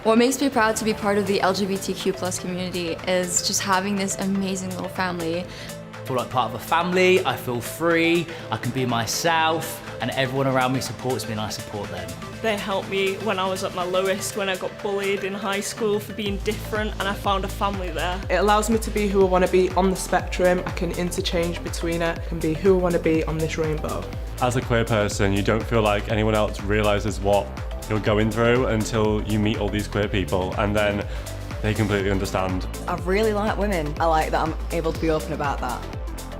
What makes me proud to be part of the LGBTQ plus community is just having this amazing little family. I feel like part of a family, I feel free, I can be myself, and everyone around me supports me and I support them. They helped me when I was at my lowest, when I got bullied in high school for being different, and I found a family there. It allows me to be who I want to be on the spectrum. I can interchange between it. I can be who I want to be on this rainbow. As a queer person, you don't feel like anyone else realises what you're going through until you meet all these queer people, and then they completely understand. I really like women. I like that I'm able to be open about that.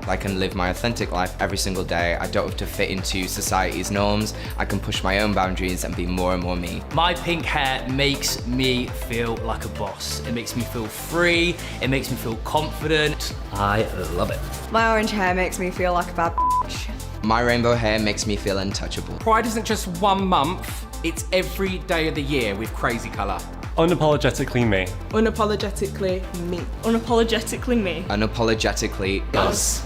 I can live my authentic life every single day. I don't have to fit into society's norms. I can push my own boundaries and be more and more me. My pink hair makes me feel like a boss. It makes me feel free, it makes me feel confident. I love it. My orange hair makes me feel like a bad bitch. My rainbow hair makes me feel untouchable. Pride isn't just 1 month, it's every day of the year with crazy colour. Unapologetically me. Unapologetically me. Unapologetically me. Unapologetically us.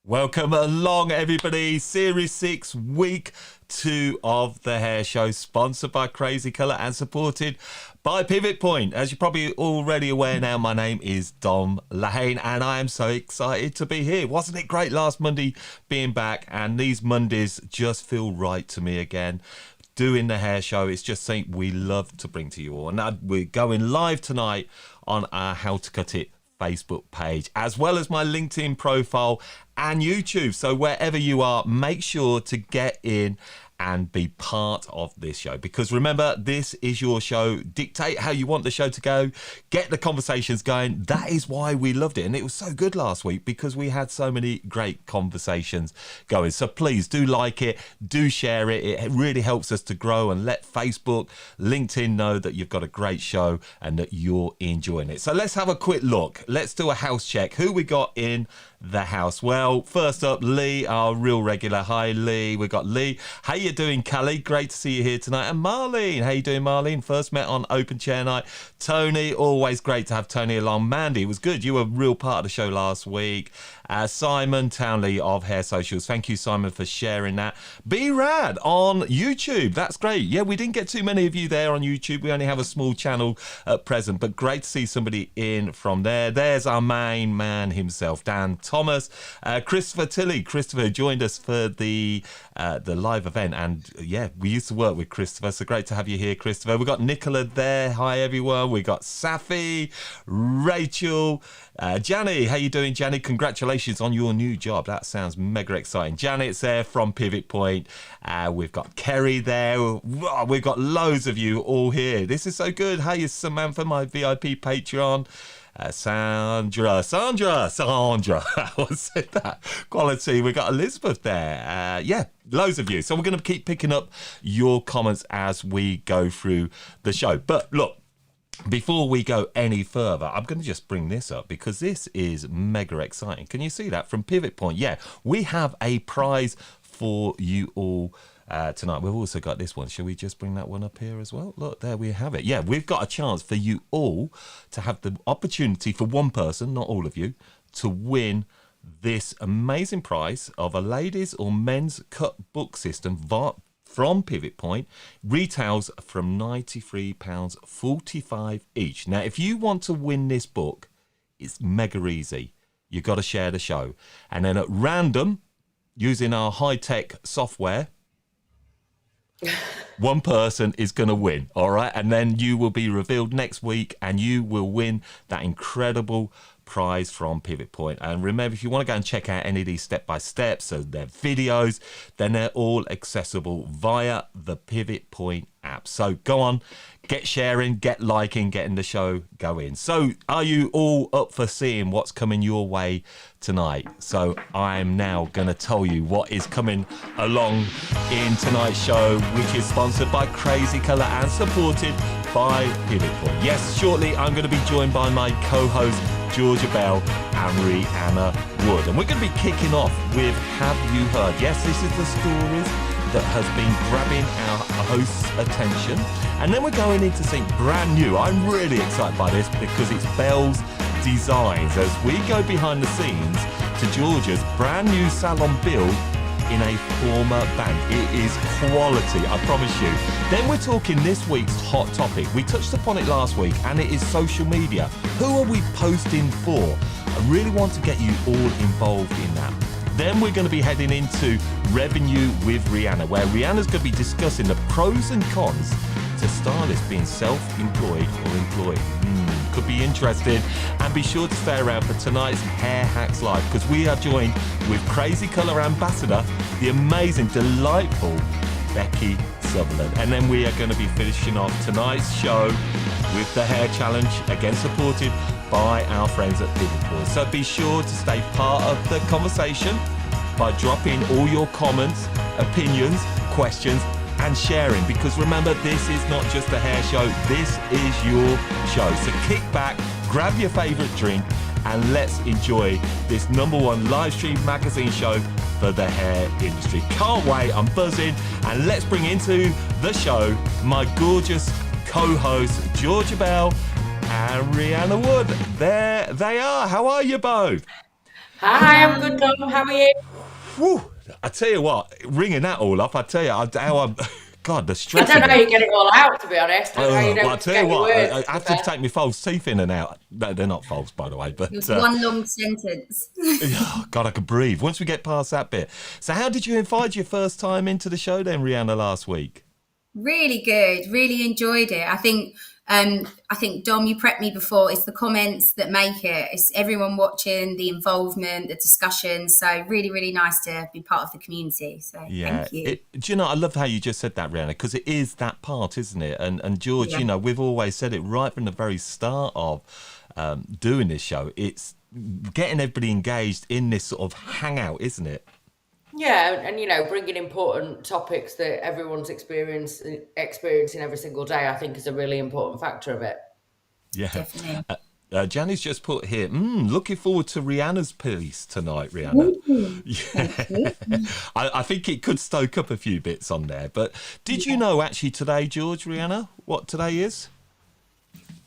Welcome along, everybody. Series 6, week 2 of The Hair Show, sponsored by Crazy Colour and supported by Pivot Point. As you're probably already aware now, my name is Dom Lehane, and I am so excited to be here. Wasn't it great last Monday being back? And these Mondays just feel right to me again. Doing The Hair Show, it's just something we love to bring to you all. And we're going live tonight on our How to Cut It Facebook page, as well as my LinkedIn profile and YouTube. So wherever you are, make sure to get in and be part of this show, because remember, this is your show. Dictate how you want the show to go, get the conversations going. That is why we loved it, and it was so good last week because we had so many great conversations going. So please do like it, do share it. It really helps us to grow, and let Facebook, LinkedIn know that you've got a great show and that you're enjoying it. So let's have a quick look. Let's do a house check. Who we got in the house? Well, first up, Lee, our real regular. Hi, Lee. We got Lee. How you doing, Callie? Great to see you here tonight. And Marlene. How you doing, Marlene? First met on Open Chair Night. Tony, always great to have Tony along. Mandy, it was good. You were a real part of the show last week. Simon Townley of Hair Socials. Thank you, Simon, for sharing that. B-Rad on YouTube. That's great. Yeah, we didn't get too many of you there on YouTube. We only have a small channel at present, but great to see somebody in from there. There's our main man himself, Dan Thomas. Christopher Tilley. Christopher joined us for the live event, and yeah, we used to work with Christopher, so great to have you here, Christopher. We've got Nicola there. Hi, everyone. We got Safi, Rachel, Janny. How you doing, Janny? Congratulations on your new job. That sounds mega exciting. Janet's there from Pivot Point. We've got Kerry there. We've got loads of you all here. This is so good. Hey, is Samantha, my VIP Patreon. Sandra. I said that. Quality. We got Elizabeth there. Yeah, loads of you. So we're going to keep picking up your comments as we go through the show. But look, before we go any further, I'm going to just bring this up because this is mega exciting. Can you see that from Pivot Point? Yeah, we have a prize for you all tonight. We've also got this one. Shall we just bring that one up here as well? Look, there we have it. Yeah, we've got a chance for you all to have the opportunity for one person, not all of you, to win this amazing prize of a ladies or men's cut book system from Pivot Point. Retails from £93.45 each. Now, if you want to win this book, it's mega easy. You've got to share the show. And then at random, using our high-tech software, one person is going to win, all right? And then you will be revealed next week and you will win that incredible prize from Pivot Point. And remember, if you want to go and check out any of these step-by-steps, so their videos, then they're all accessible via the Pivot Point app. So go on, get sharing, get liking, getting the show going. So are you all up for seeing what's coming your way tonight? So I'm now going to tell you what is coming along in tonight's show, which is sponsored by Crazy Colour and supported by Pivot Point. Yes, shortly I'm going to be joined by my co-host Georgia Bell and Rheanna Wood, and we're going to be kicking off with Have You Heard? Yes, this is the stories that has been grabbing our host's attention, and then we're going into something brand new. I'm really excited by this because it's Bell's Designs as we go behind the scenes to Georgia's brand new salon build in a former bank. It is quality, I promise you. Then we're talking this week's hot topic. We touched upon it last week, and it is social media. Who are we posting for? I really want to get you all involved in that. Then we're going to be heading into revenue with Rheanna, where Rheanna's going to be discussing the pros and cons to stylists being self-employed or employed. Could be interesting. And be sure to stay around for tonight's Hair Hacks Live, because we are joined with Crazy Colour Ambassador, the amazing, delightful Becky Sutherland. And then we are going to be finishing off tonight's show with the Hair Challenge, again supported by our friends at Pivot Point. So be sure to stay part of the conversation by dropping all your comments, opinions, questions, and sharing, because remember, this is not just a hair show, this is your show. So kick back, grab your favourite drink, and let's enjoy this #1 live stream magazine show for the hair industry. Can't wait, I'm buzzing, and let's bring into the show my gorgeous co-hosts Georgia Bell and Rheanna Wood. There they are. How are you both? Hi, I'm good, Dom. How are you? Woo! I tell you what, ringing that all up, I tell you how I'm. God, the stress. I don't know how you get it all out, to be honest. I don't know how you Well, I don't tell get you your what, words. I have to take my false teeth in and out. No, they're not false, by the way. But It was one long sentence. oh, God, I could breathe once we get past that bit. So, how did you find your first time into the show then, Rheanna, last week? Really good. Really enjoyed it. I think Dom, you prepped me before. It's the comments that make it. It's everyone watching, the involvement, the discussion. So really, really nice to be part of the community. So thank you. Do you know, I love how you just said that, Rheanna, because it is that part, isn't it? And George, you know, we've always said it right from the very start of doing this show. It's getting everybody engaged in this sort of hangout, isn't it? Yeah, and you know, bringing important topics that everyone's experiencing every single day, I think is a really important factor of it. Yeah. Definitely. Jani's just put here, looking forward to Rhianna's piece tonight, Rheanna. Yeah. I think it could stoke up a few bits on there. But did you know actually today, George, Rheanna, what today is?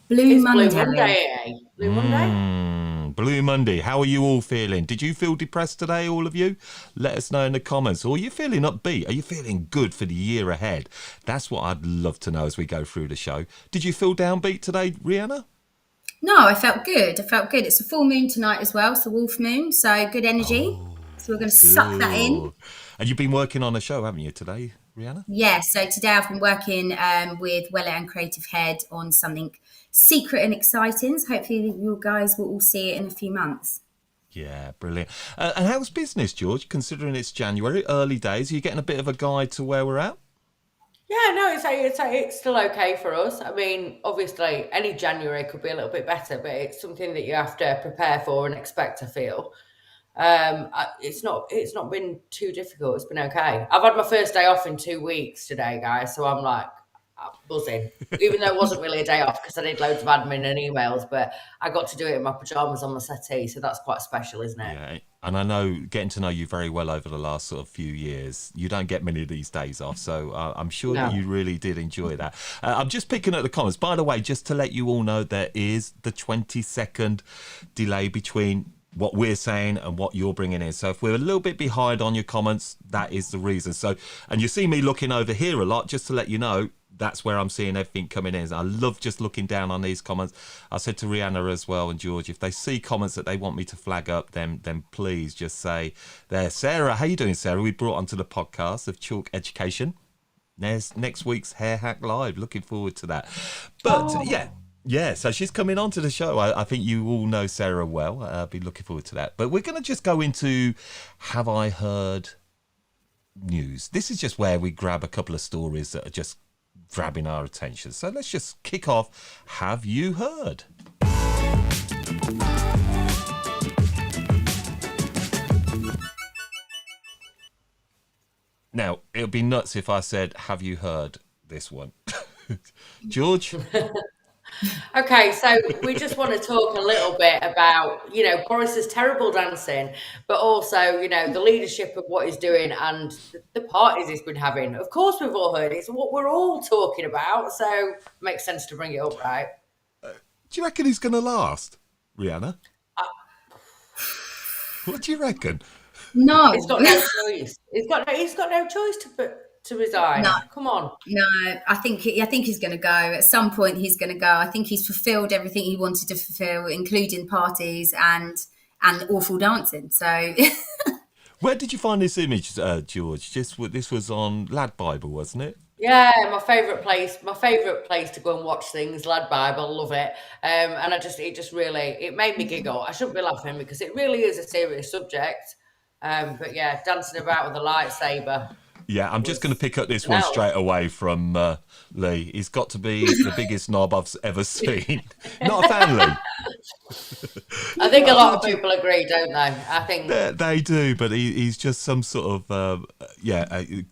Blue Monday. Blue Monday, eh? Blue Monday? Blue Monday. How are you all feeling? Did you feel depressed today, all of you? Let us know in the comments. Or are you feeling upbeat? Are you feeling good for the year ahead? That's what I'd love to know as we go through the show. Did you feel downbeat today, Rheanna? No, I felt good. It's a full moon tonight as well. It's a wolf moon. So good energy. So we're going to suck that in. And you've been working on a show, haven't you, today, Rheanna? Yeah, so today I've been working with Weller and Creative Head on something secret and exciting. So hopefully you guys will all see it in a few months. Yeah, brilliant. And how's business, George, considering it's January, early days? Are you getting a bit of a guide to where we're at? Yeah, no, it's still okay for us. I mean, obviously, any January could be a little bit better, but it's something that you have to prepare for and expect to feel. It's not been too difficult. It's been okay. I've had my first day off in 2 weeks today, guys, so I'm like buzzing, even though it wasn't really a day off because I did loads of admin and emails, but I got to do it in my pajamas on my settee, so that's quite special, isn't it? Yeah, and I know, getting to know you very well over the last sort of few years, you don't get many of these days off, so I'm sure that you really did enjoy that. I'm just picking up the comments. By the way, just to let you all know, there is the 20-second delay between what we're saying and what you're bringing in. So if we're a little bit behind on your comments, that is the reason. So, and you see me looking over here a lot, just to let you know, that's where I'm seeing everything coming in. I love just looking down on these comments. I said to Rheanna as well and George, if they see comments that they want me to flag up, then please just say there. Sarah, how you doing, Sarah? We brought onto the podcast of Chaulk Education. There's next week's Hair Hack Live. Looking forward to that. But yeah, Yeah, so she's coming on to the show. I think you all know Sarah well. I'll be looking forward to that. But we're going to just go into Have I Heard News. This is just where we grab a couple of stories that are just grabbing our attention. So let's just kick off. Have you heard? Now, it would be nuts if I said, have you heard this one? George? Okay, so we just want to talk a little bit about, Boris's terrible dancing, but also, the leadership of what he's doing and the parties he's been having. Of course, we've all heard it. It's what we're all talking about, so it makes sense to bring it up, right? Do you reckon he's going to last, Rheanna? What do you reckon? No. He's got no choice. He's got no choice to resign. No. Come on. No, I think he's going to go. At some point, he's going to go. I think he's fulfilled everything he wanted to fulfill, including parties and awful dancing. So, where did you find this image, George? This was on Lad Bible, wasn't it? Yeah, my favourite place to go and watch things, Lad Bible, love it. And it made me giggle. I shouldn't be laughing because it really is a serious subject. But yeah, dancing about with a lightsaber. Yeah, I'm just going to pick up this one straight away from Lee. He's got to be the biggest knob I've ever seen. Not a fan, Lee. I think a lot of people agree, don't they? I think they do, but he's just some sort of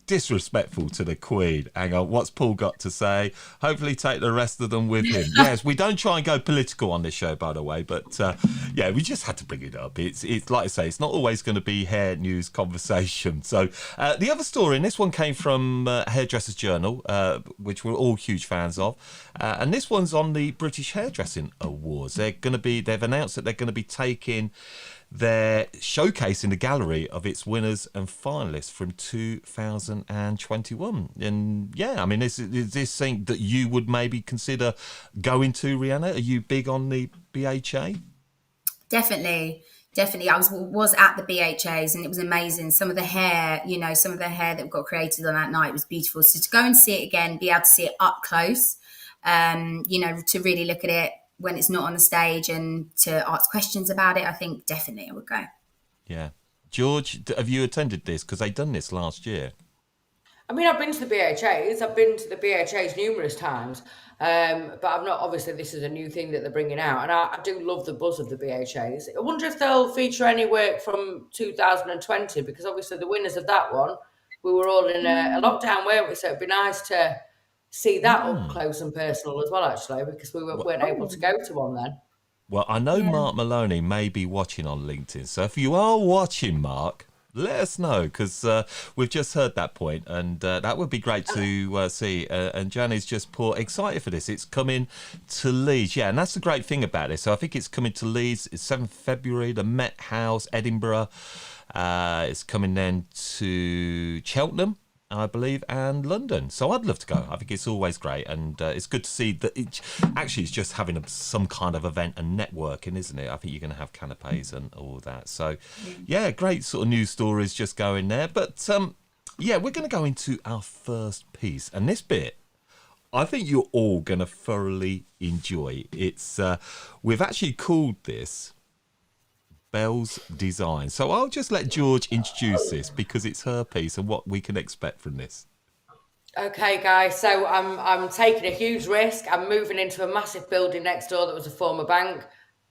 disrespectful to the Queen. Hang on, what's Paul got to say? Hopefully, take the rest of them with him. Yes, we don't try and go political on this show, by the way, but we just had to bring it up. It's like I say, it's not always going to be hair news conversation. So the other story, and this one came from Hairdressers Journal, which we're all huge fans of, and this one's on the British Hairdressing Awards. They've announced that they're going to be taking their showcase in the gallery of its winners and finalists from 2021. And yeah, I mean, is this something that you would maybe consider going to, Rheanna? Are you big on the BHA? Definitely. I was at the BHAs and it was amazing. Some of the hair that got created on that night was beautiful. So to go and see it again, be able to see it up close, to really look at it when it's not on the stage and to ask questions about it, I think definitely I would go. Yeah. George, have you attended this? Because they'd done this last year. I mean, I've been to the BHAs. I've been to the BHAs numerous times, but I've not. Obviously, this is a new thing that they're bringing out, and I do love the buzz of the BHAs. I wonder if they'll feature any work from 2020, because obviously the winners of that one, we were all in a lockdown, weren't we? So it'd be nice to see that up close and personal as well, actually, because we weren't able to go to one then. Well, I know Mark Maloney may be watching on LinkedIn, so if you are watching, Mark, let us know, because we've just heard that point, and that would be great to see. And Janny's just excited for this. It's coming to Leeds. Yeah, and that's the great thing about this. So I think it's coming to Leeds. It's 7th February, the Met House, Edinburgh. It's coming then to Cheltenham, I believe, and London. So I'd love to go. I think it's always great, and it's good to see that it's just having some kind of event and networking, isn't it? I think you're going to have canapes and all that. So yeah, great sort of news stories just going there. But we're going to go into our first piece, and this bit I think you're all going to thoroughly enjoy. It's we've actually called this Belle's Design. So I'll just let George introduce this, because it's her piece and what we can expect from this. Okay, guys, so I'm taking a huge risk. I'm moving into a massive building next door that was a former bank.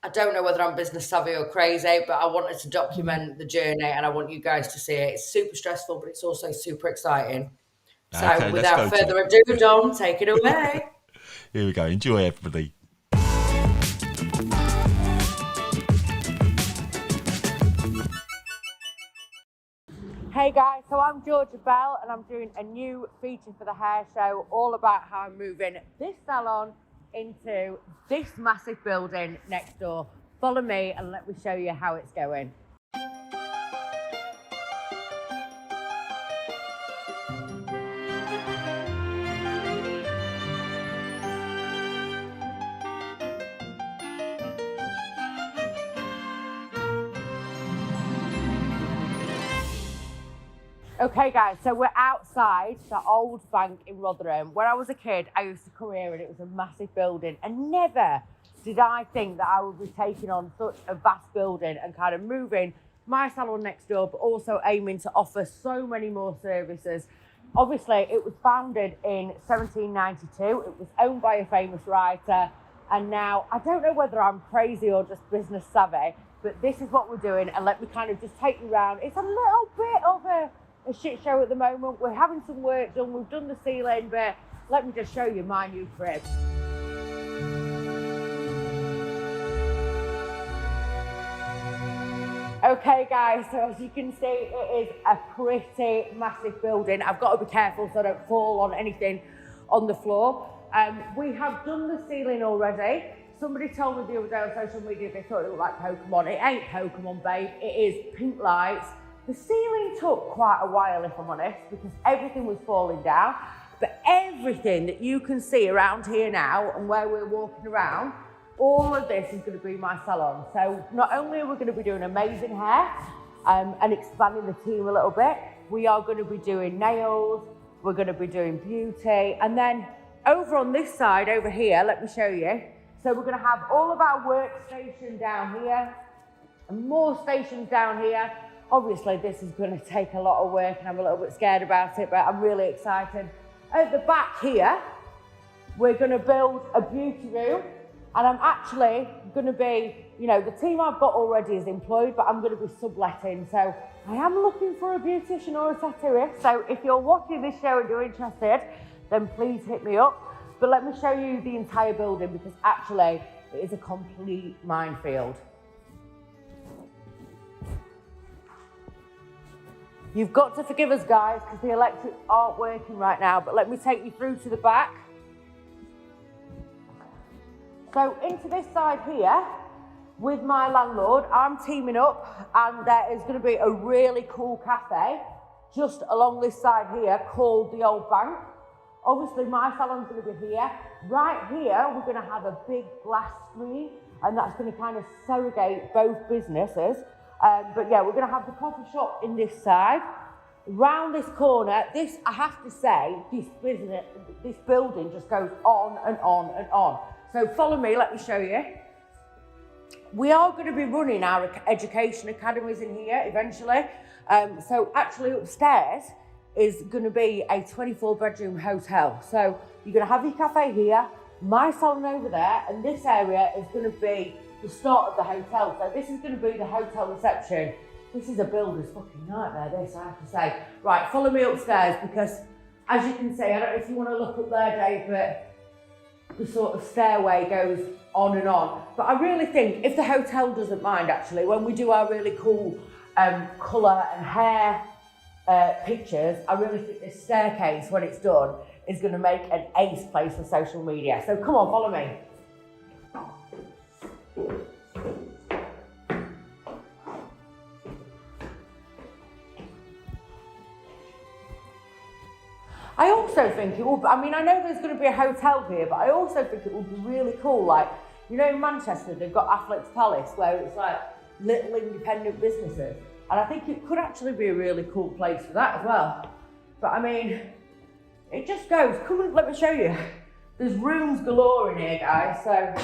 I don't know whether I'm business savvy or crazy, but I wanted to document the journey and I want you guys to see it. It's super stressful, but it's also super exciting. So okay, without further ado, Dom, take it away. Here we go. Enjoy, everybody. Hey guys, so I'm Georgia Bell and I'm doing a new feature for the hair show all about how I'm moving this salon into this massive building next door. Follow me and let me show you how it's going. Okay guys, so we're outside the old bank in Rotherham. When I was a kid, I used to come here and it was a massive building, and never did I think that I would be taking on such a vast building and kind of moving my salon next door, but also aiming to offer so many more services. Obviously, it was founded in 1792. It was owned by a famous writer, and now I don't know whether I'm crazy or just business savvy, but this is what we're doing, and let me kind of just take you around. It's a little bit of a shit show at the moment. We're having some work done. We've done the ceiling, but let me just show you my new crib. Okay guys, so as you can see, it is a pretty massive building. I've got to be careful so I don't fall on anything on the floor. We have done the ceiling already. Somebody told me the other day on social media they thought it looked like Pokemon. It ain't Pokemon, babe. It is pink lights. The ceiling took quite a while, if I'm honest, because everything was falling down. But everything that you can see around here now and where we're walking around, all of this is going to be my salon. So not only are we going to be doing amazing hair and expanding the team a little bit, we are going to be doing nails, we're going to be doing beauty. And then over on this side, over here, let me show you. So we're going to have all of our workstation down here and more stations down here. Obviously, this is going to take a lot of work and I'm a little bit scared about it, but I'm really excited. At the back here, we're going to build a beauty room, and I'm actually going to be, you know, the team I've got already is employed, but I'm going to be subletting. So I am looking for a beautician or a tattooist. So if you're watching this show and you're interested, then please hit me up. But let me show you the entire building, because actually it is a complete minefield. You've got to forgive us guys because the electrics aren't working right now, but let me take you through to the back. So into this side here with my landlord, I'm teaming up, and there is going to be a really cool cafe just along this side here called the Old Bank. Obviously my salon's going to be here. Right here we're going to have a big glass screen, and that's going to kind of surrogate both businesses. But yeah, we're going to have the coffee shop in this side. Round this corner, this, I have to say, this building just goes on and on and on. So follow me, let me show you. We are going to be running our education academies in here eventually. So actually upstairs is going to be a 24-bedroom hotel. So you're going to have your cafe here, my salon over there, and this area is going to be the start of the hotel. So this is going to be the hotel reception. This is a builder's fucking nightmare, this, I have to say. Right, follow me upstairs, because as you can see, I don't know if you want to look up there, Dave, but the sort of stairway goes on and on. But I really think, if the hotel doesn't mind actually, when we do our really cool colour and hair pictures, I really think this staircase, when it's done, is going to make an ace place for social media. So come on, follow me. I also think it will, I mean, I know there's going to be a hotel here, but I also think it would be really cool. Like, you know, in Manchester, they've got Affleck's Palace, where it's like little independent businesses. And I think it could actually be a really cool place for that as well. But I mean, it just goes. Come and let me show you. There's rooms galore in here, guys. So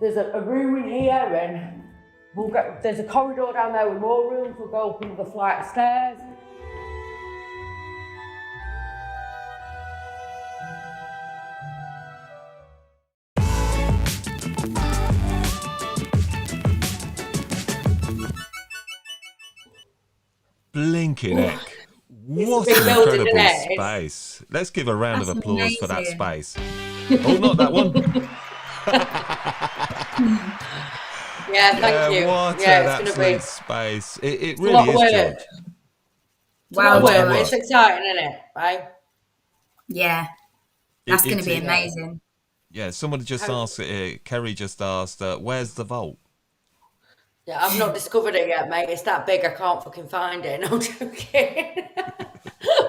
there's a room in here, and there's a corridor down there with more rooms. We'll go up another flight of stairs. Blinking heck. What an incredible space. Let's give a round of applause for that space. Oh, not that one. Yeah, thank you. What yeah, an it's going to be space. It really is, George. Wow, it's exciting, isn't it? Right? Yeah, that's going to be amazing. Yeah, somebody just asked, Kerry just asked, where's the vault? Yeah, I've not discovered it yet, mate. It's that big, I can't fucking find it. No, I'm joking.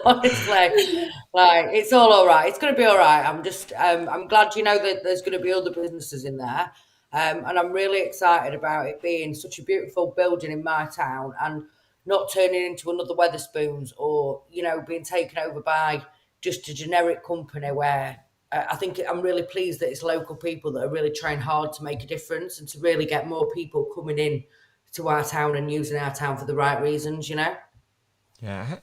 Honestly, like, it's all right. It's going to be all right. I'm glad, you know, that there's going to be other businesses in there. And I'm really excited about it being such a beautiful building in my town. And, not turning into another Weatherspoons or, you know, being taken over by just a generic company where I think I'm really pleased that it's local people that are really trying hard to make a difference and to really get more people coming in to our town and using our town for the right reasons, you know? Yeah.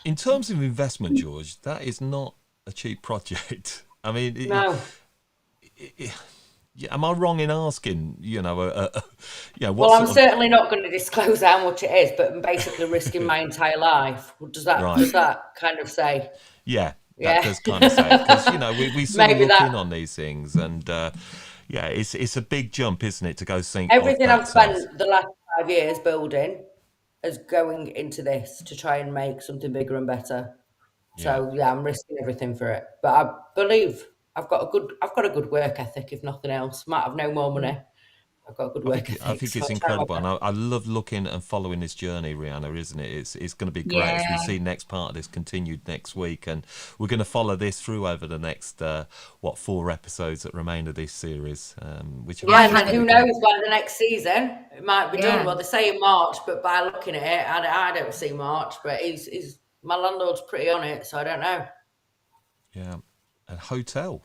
In terms of investment, George, that is not a cheap project. I mean, No. Am I wrong in asking? You know, yeah. Well, I'm certainly not going to disclose how much it is, but I'm basically risking my entire life. Does that kind of say? Yeah, that does kind of say it, because you know we sort of look in on these things, and yeah, it's a big jump, isn't it, to go think everything I've spent the last 5 years building is going into this to try and make something bigger and better. So yeah, I'm risking everything for it. But I believe I've got a good work ethic, if nothing else. Might have no more money. I've got a good work ethic. I think it's incredible, and I love looking and following this journey, Rheanna, isn't it? It's going to be great as we see next part of this continued next week, and we're going to follow this through over the next 4 episodes that remain of this series. Which and who knows by the next season it might be done. Well, they say in March, but by looking at it, I don't see March. But he's my landlord's pretty on it, so I don't know. Yeah, and hotel.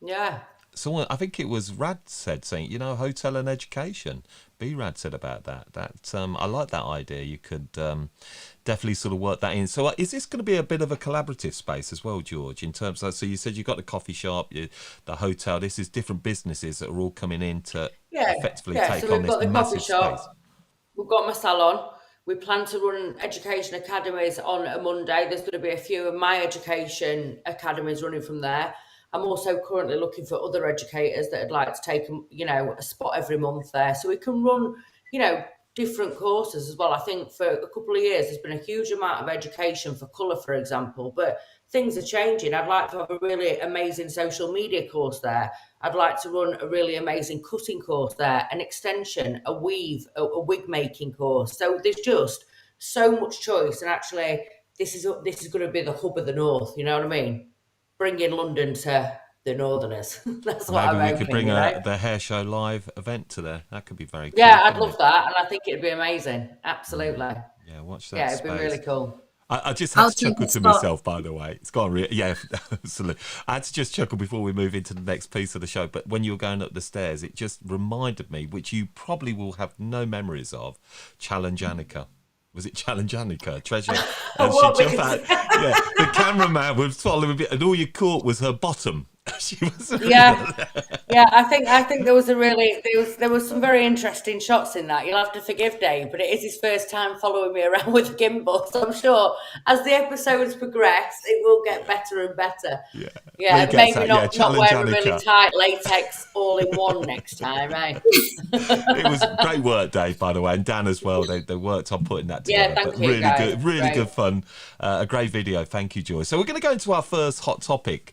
Yeah. So I think it was Rad said saying, you know, hotel and education. B-Rad said about that. I like that idea. You could definitely sort of work that in. So is this going to be a bit of a collaborative space as well, George, in terms of, so you said you've got the coffee shop, the hotel, this is different businesses that are all coming in to effectively take on this massive space. We've got my salon. We plan to run education academies on a Monday. There's going to be a few of my education academies running from there. I'm also currently looking for other educators that would like to take, you know, a spot every month there. So we can run, you know, different courses as well. I think for a couple of years, there's been a huge amount of education for colour, for example, but things are changing. I'd like to have a really amazing social media course there. I'd like to run a really amazing cutting course there, an extension, a weave, a wig making course. So there's just so much choice. And actually, this is going to be the hub of the North, you know what I mean? Bringing London to the Northerners. That's what I'm hoping. Maybe we could bring the Hair Show live event to there. That could be very cool. Yeah, I'd love that, and I think it'd be amazing. Absolutely. Yeah, watch that. Yeah, it'd be really cool. I just had to chuckle to myself, by the way. It's gone yeah, absolutely. I had to just chuckle before we move into the next piece of the show. But when you were going up the stairs, it just reminded me, which you probably will have no memories of, Challengeanica. Was it Challengeanica? Treasure. And she jumped out. Yeah, the cameraman was following a bit, and all you caught was her bottom. She was yeah. I think there was some very interesting shots in that. You'll have to forgive Dave, but it is his first time following me around with a gimbal. So I'm sure as the episodes progress, it will get better and better. Yeah, maybe not wear a really tight latex all-in-one next time, right? It was great work, Dave, by the way, and Dan as well. They worked on putting that together. Yeah, thank you, guys. Really good fun. A great video. Thank you, Joy. So we're going to go into our first hot topic.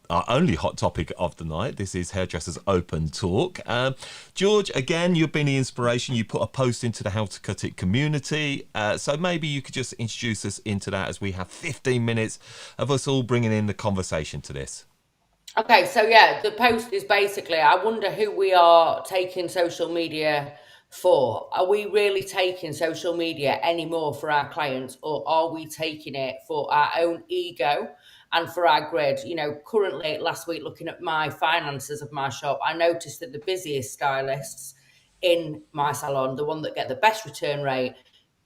Our only hot topic of the night. This is Hairdressers Open Talk. George, again, you've been the inspiration. You put a post into the How to Cut It community. So maybe you could just introduce us into that, as we have 15 minutes of us all bringing in the conversation to this. Okay, so yeah, the post is basically, I wonder who we are taking social media for. Are we really taking social media anymore for our clients, or are we taking it for our own ego and for our grid? You know, currently last week, looking at my finances of my shop, I noticed that the busiest stylists in my salon, the one that get the best return rate,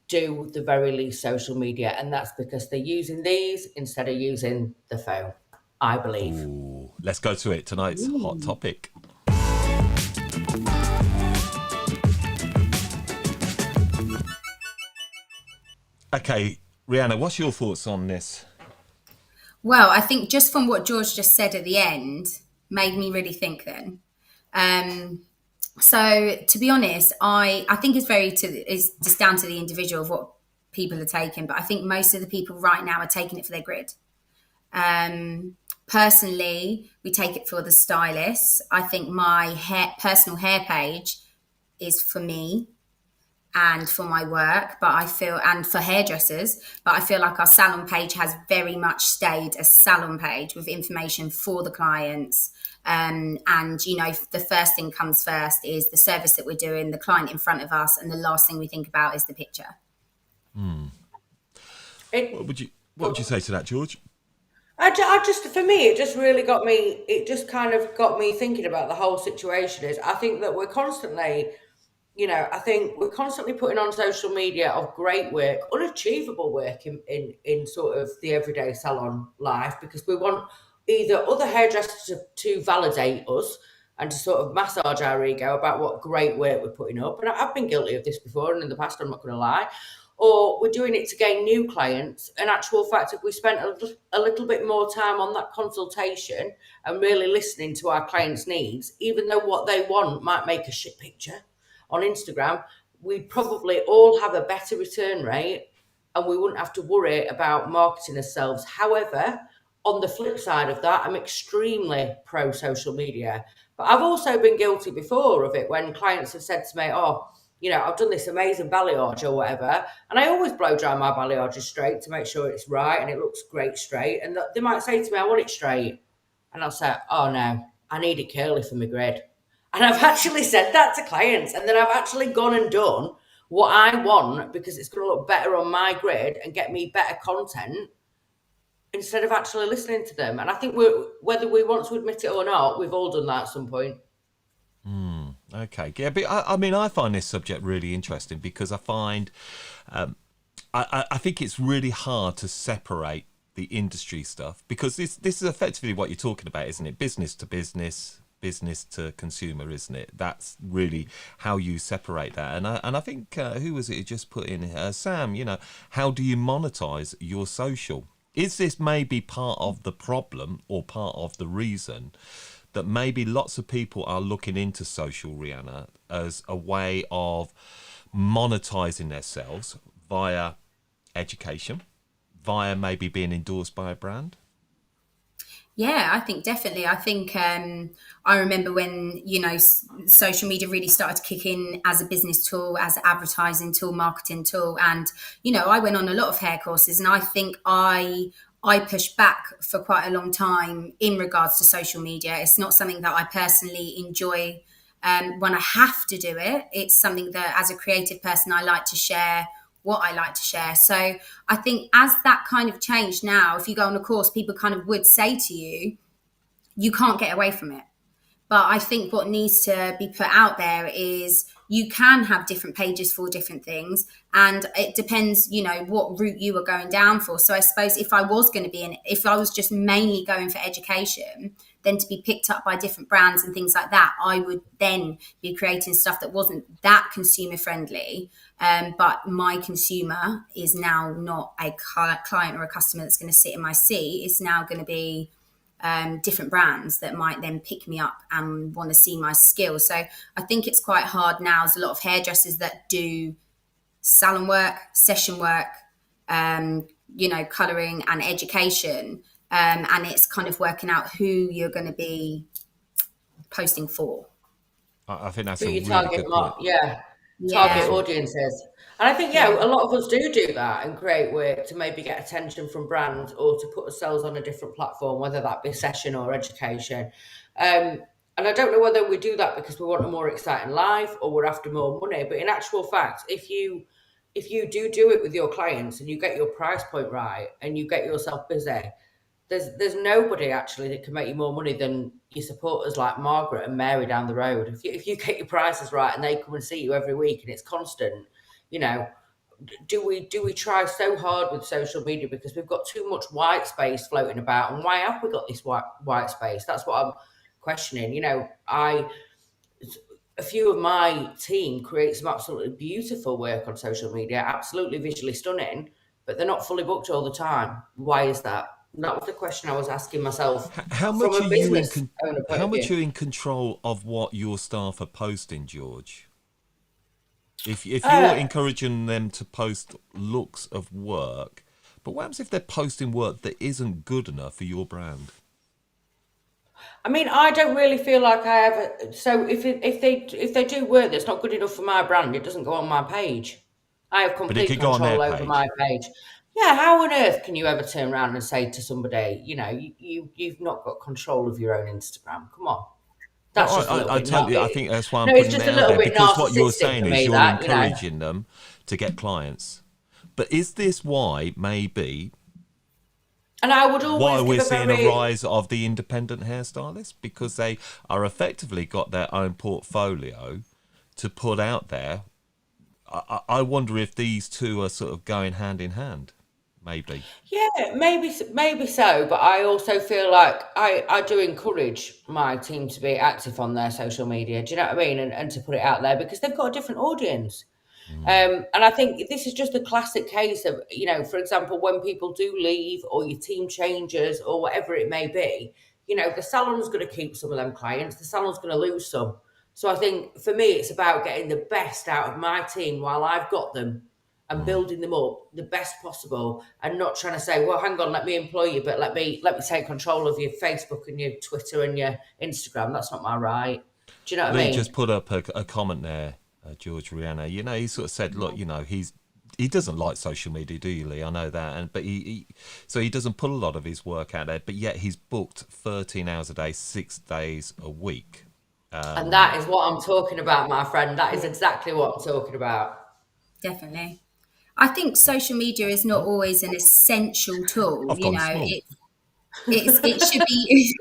do the very least social media. And that's because they're using these instead of using the phone, I believe. Ooh, let's go to it. Tonight's hot topic. Okay, Rheanna, what's your thoughts on this? Well, I think just from what George just said at the end made me really think then. So to be honest, I think it's just down to the individual of what people are taking, but I think most of the people right now are taking it for their grid. Personally, we take it for the stylists. I think my personal hair page is for me. and for my work, and for hairdressers, but I feel like our salon page has very much stayed a salon page with information for the clients. And, the first thing comes first is the service that we're doing, the client in front of us, and the last thing we think about is the picture. What would you say to that, George? For me, it just really got me, it just kind of got me thinking about the whole situation. I think that we're constantly, I think we're constantly putting on social media of great work, unachievable work in sort of the everyday salon life, because we want either other hairdressers to validate us and to sort of massage our ego about what great work we're putting up. And I've been guilty of this before, and in the past, I'm not going to lie. Or we're doing it to gain new clients. In actual fact, if we spent a little bit more time on that consultation and really listening to our clients' needs, even though what they want might make a shit picture on Instagram, we'd probably all have a better return rate and we wouldn't have to worry about marketing ourselves. However, on the flip side of that, I'm extremely pro social media. But I've also been guilty before of it when clients have said to me, I've done this amazing balayage or whatever, and I always blow dry my balayages straight to make sure it's right and it looks great straight. And they might say to me, I want it straight. And I'll say, oh no, I need it curly for my grid. And I've actually said that to clients, and then I've actually gone and done what I want because it's going to look better on my grid and get me better content instead of actually listening to them. And I think whether we want to admit it or not, we've all done that at some point. Okay, yeah, but I find this subject really interesting because I find, I think it's really hard to separate the industry stuff, because this is effectively what you're talking about, isn't it? Business to business, business to consumer, isn't it? That's really how you separate that. And I think who was it who just put in Sam? How do you monetize your social? Is this maybe part of the problem or part of the reason that maybe lots of people are looking into social, Rheanna, as a way of monetizing themselves via education, via maybe being endorsed by a brand? Yeah, I think definitely. I think I remember when, social media really started to kick in as a business tool, as an advertising tool, marketing tool. And, I went on a lot of hair courses, and I think I pushed back for quite a long time in regards to social media. It's not something that I personally enjoy when I have to do it. It's something that as a creative person, I like to share what I like to share. So I think as that kind of changed now, if you go on a course, people kind of would say to you, you can't get away from it. But I think what needs to be put out there is you can have different pages for different things, and it depends, what route you are going down for. So I suppose if I was just mainly going for education, then to be picked up by different brands and things like that, I would then be creating stuff that wasn't that consumer friendly. But my consumer is now not a client or a customer that's going to sit in my seat. It's now going to be different brands that might then pick me up and want to see my skills. So I think it's quite hard now. There's a lot of hairdressers that do salon work, session work, colouring and education. And it's kind of working out who you're going to be posting for. I think that's Who a you really target, good point. target audiences. And I think, a lot of us do that and create work to maybe get attention from brands or to put ourselves on a different platform, whether that be session or education. And I don't know whether we do that because we want a more exciting life or we're after more money. But in actual fact, if you do it with your clients and you get your price point right and you get yourself busy, there's nobody actually that can make you more money than your supporters like Margaret and Mary down the road. If you get your prices right and they come and see you every week and it's constant, do we try so hard with social media because we've got too much white space floating about? And why have we got this white space? That's what I'm questioning. A few of my team create some absolutely beautiful work on social media, absolutely visually stunning, but they're not fully booked all the time. Why is that? And that was the question I was asking myself. How much are you in control of what your staff are posting, George? If you're encouraging them to post looks of work, but what happens if they're posting work that isn't good enough for your brand? I mean, I don't really feel like I ever. So if they do work that's not good enough for my brand, it doesn't go on my page. I have But it complete could go on their control over page. my page. Yeah, how on earth can you ever turn around and say to somebody, you've not got control of your own Instagram? Come on, No, that's just a little I bit totally. I naughty. think that's why I'm No, it's putting just it a out little there, bit because what you're narcissistic saying for is me. you're That encouraging them to get clients. But is this why maybe and I would why always we're give a seeing a very rise of the independent hairstylists? Because they are effectively got their own portfolio to put out there. I wonder if these two are sort of going hand in hand. Maybe. Yeah, maybe so, but I also feel like I do encourage my team to be active on their social media. Do you know what I mean? And to put it out there because they've got a different audience. And I think this is just a classic case of, for example, when people do leave or your team changes or whatever it may be, the salon's going to keep some of them clients, the salon's going to lose some. So I think for me, it's about getting the best out of my team while I've got them and building them up the best possible and not trying to say, well, hang on, let me employ you, but let me take control of your Facebook and your Twitter and your Instagram. That's not my right. Do you know what I Lee mean? just put up a comment there, George Rheanna. He sort of said, look, he doesn't like social media, do you, Lee? I know that, but he doesn't put a lot of his work out there, but yet he's booked 13 hours a day, 6 days a week. And that is what I'm talking about, my friend. That is exactly what I'm talking about. Definitely. I think social media is not always an essential tool. I've gone small. It should be.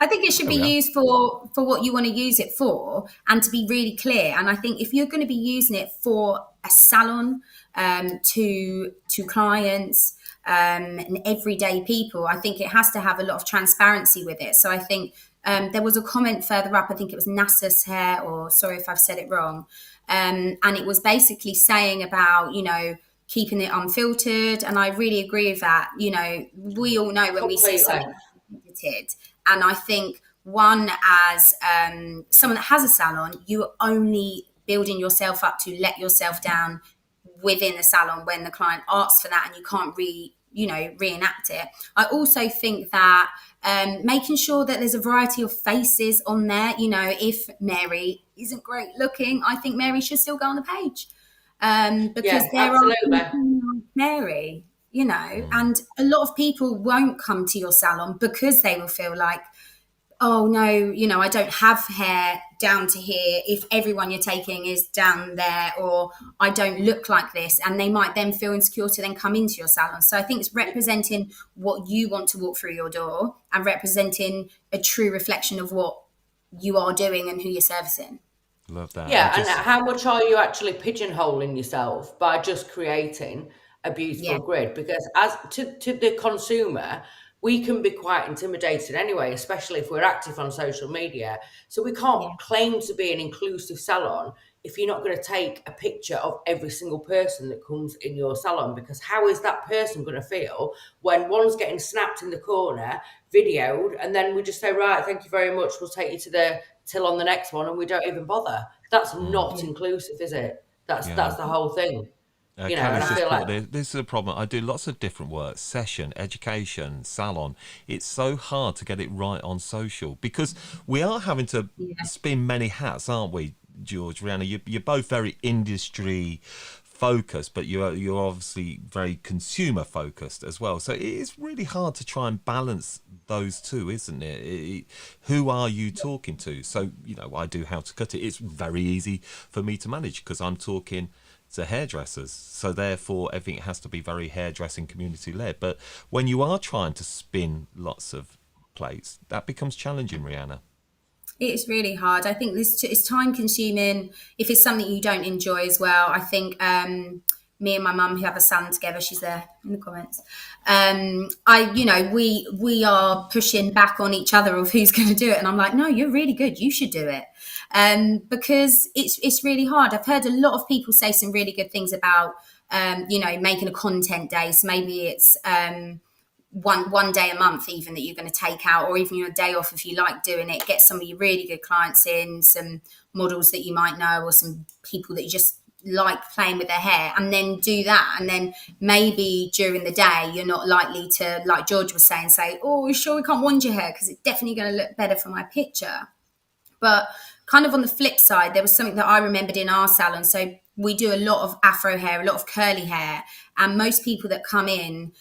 I think it should be used for what you want to use it for, and to be really clear. And I think if you're going to be using it for a salon, to clients, and everyday people, I think it has to have a lot of transparency with it. So I think there was a comment further up. I think it was NASA's hair, or sorry if I've said it wrong. And it was basically saying about, keeping it unfiltered. And I really agree with that. We all know when we see something edited. And I think as someone that has a salon, you're only building yourself up to let yourself down within the salon when the client asks for that and you can't reenact it. I also think that making sure that there's a variety of faces on there. If Mary isn't great looking, I think Mary should still go on the page, because there absolutely. are Mary, and a lot of people won't come to your salon because they will feel like, oh no, I don't have hair down to here if everyone you're taking is down there, or I don't look like this, and they might then feel insecure to then come into your salon. So I think it's representing what you want to walk through your door and representing a true reflection of what you are doing and who you're servicing. Love that. Yeah, and how much are you actually pigeonholing yourself by just creating a beautiful grid? Because as to the consumer, we can be quite intimidated anyway, especially if we're active on social media. So we can't claim to be an inclusive salon if you're not going to take a picture of every single person that comes in your salon, because how is that person going to feel when one's getting snapped in the corner, videoed, and then we just say, right, thank you very much, we'll take you to the till on the next one, and we don't even bother. That's not inclusive, is it? That's the whole thing. And I feel like this is a problem. I do lots of different work: session, education, salon. It's so hard to get it right on social because we are having to spin many hats, aren't we, George, Rheanna? You're both very industry focused, but you're obviously very consumer focused as well. So it is really hard to try and balance those two, isn't it? Who are you talking to? So I do How to Cut It. It's very easy for me to manage because I'm talking to hairdressers, so therefore everything has to be very hairdressing community led. But when you are trying to spin lots of plates, that becomes challenging, Rheanna. It's really hard. I think it's time consuming if it's something you don't enjoy as well. I think me and my mum, who have a salon together, she's there in the comments. We are pushing back on each other of who's going to do it, and I'm like, no, you're really good. You should do it, because it's really hard. I've heard a lot of people say some really good things about making a content day. So maybe it's one day a month even that you're going to take out, or even your day off if you like doing it. Get some of your really good clients in, some models that you might know, or some people that you just like playing with their hair, and then do that. And then maybe during the day, you're not likely to, like George was saying, say, oh, you sure we can't wand your hair because it's definitely going to look better for my picture. But kind of on the flip side, there was something that I remembered in our salon. So we do a lot of afro hair, a lot of curly hair. And most people that come in,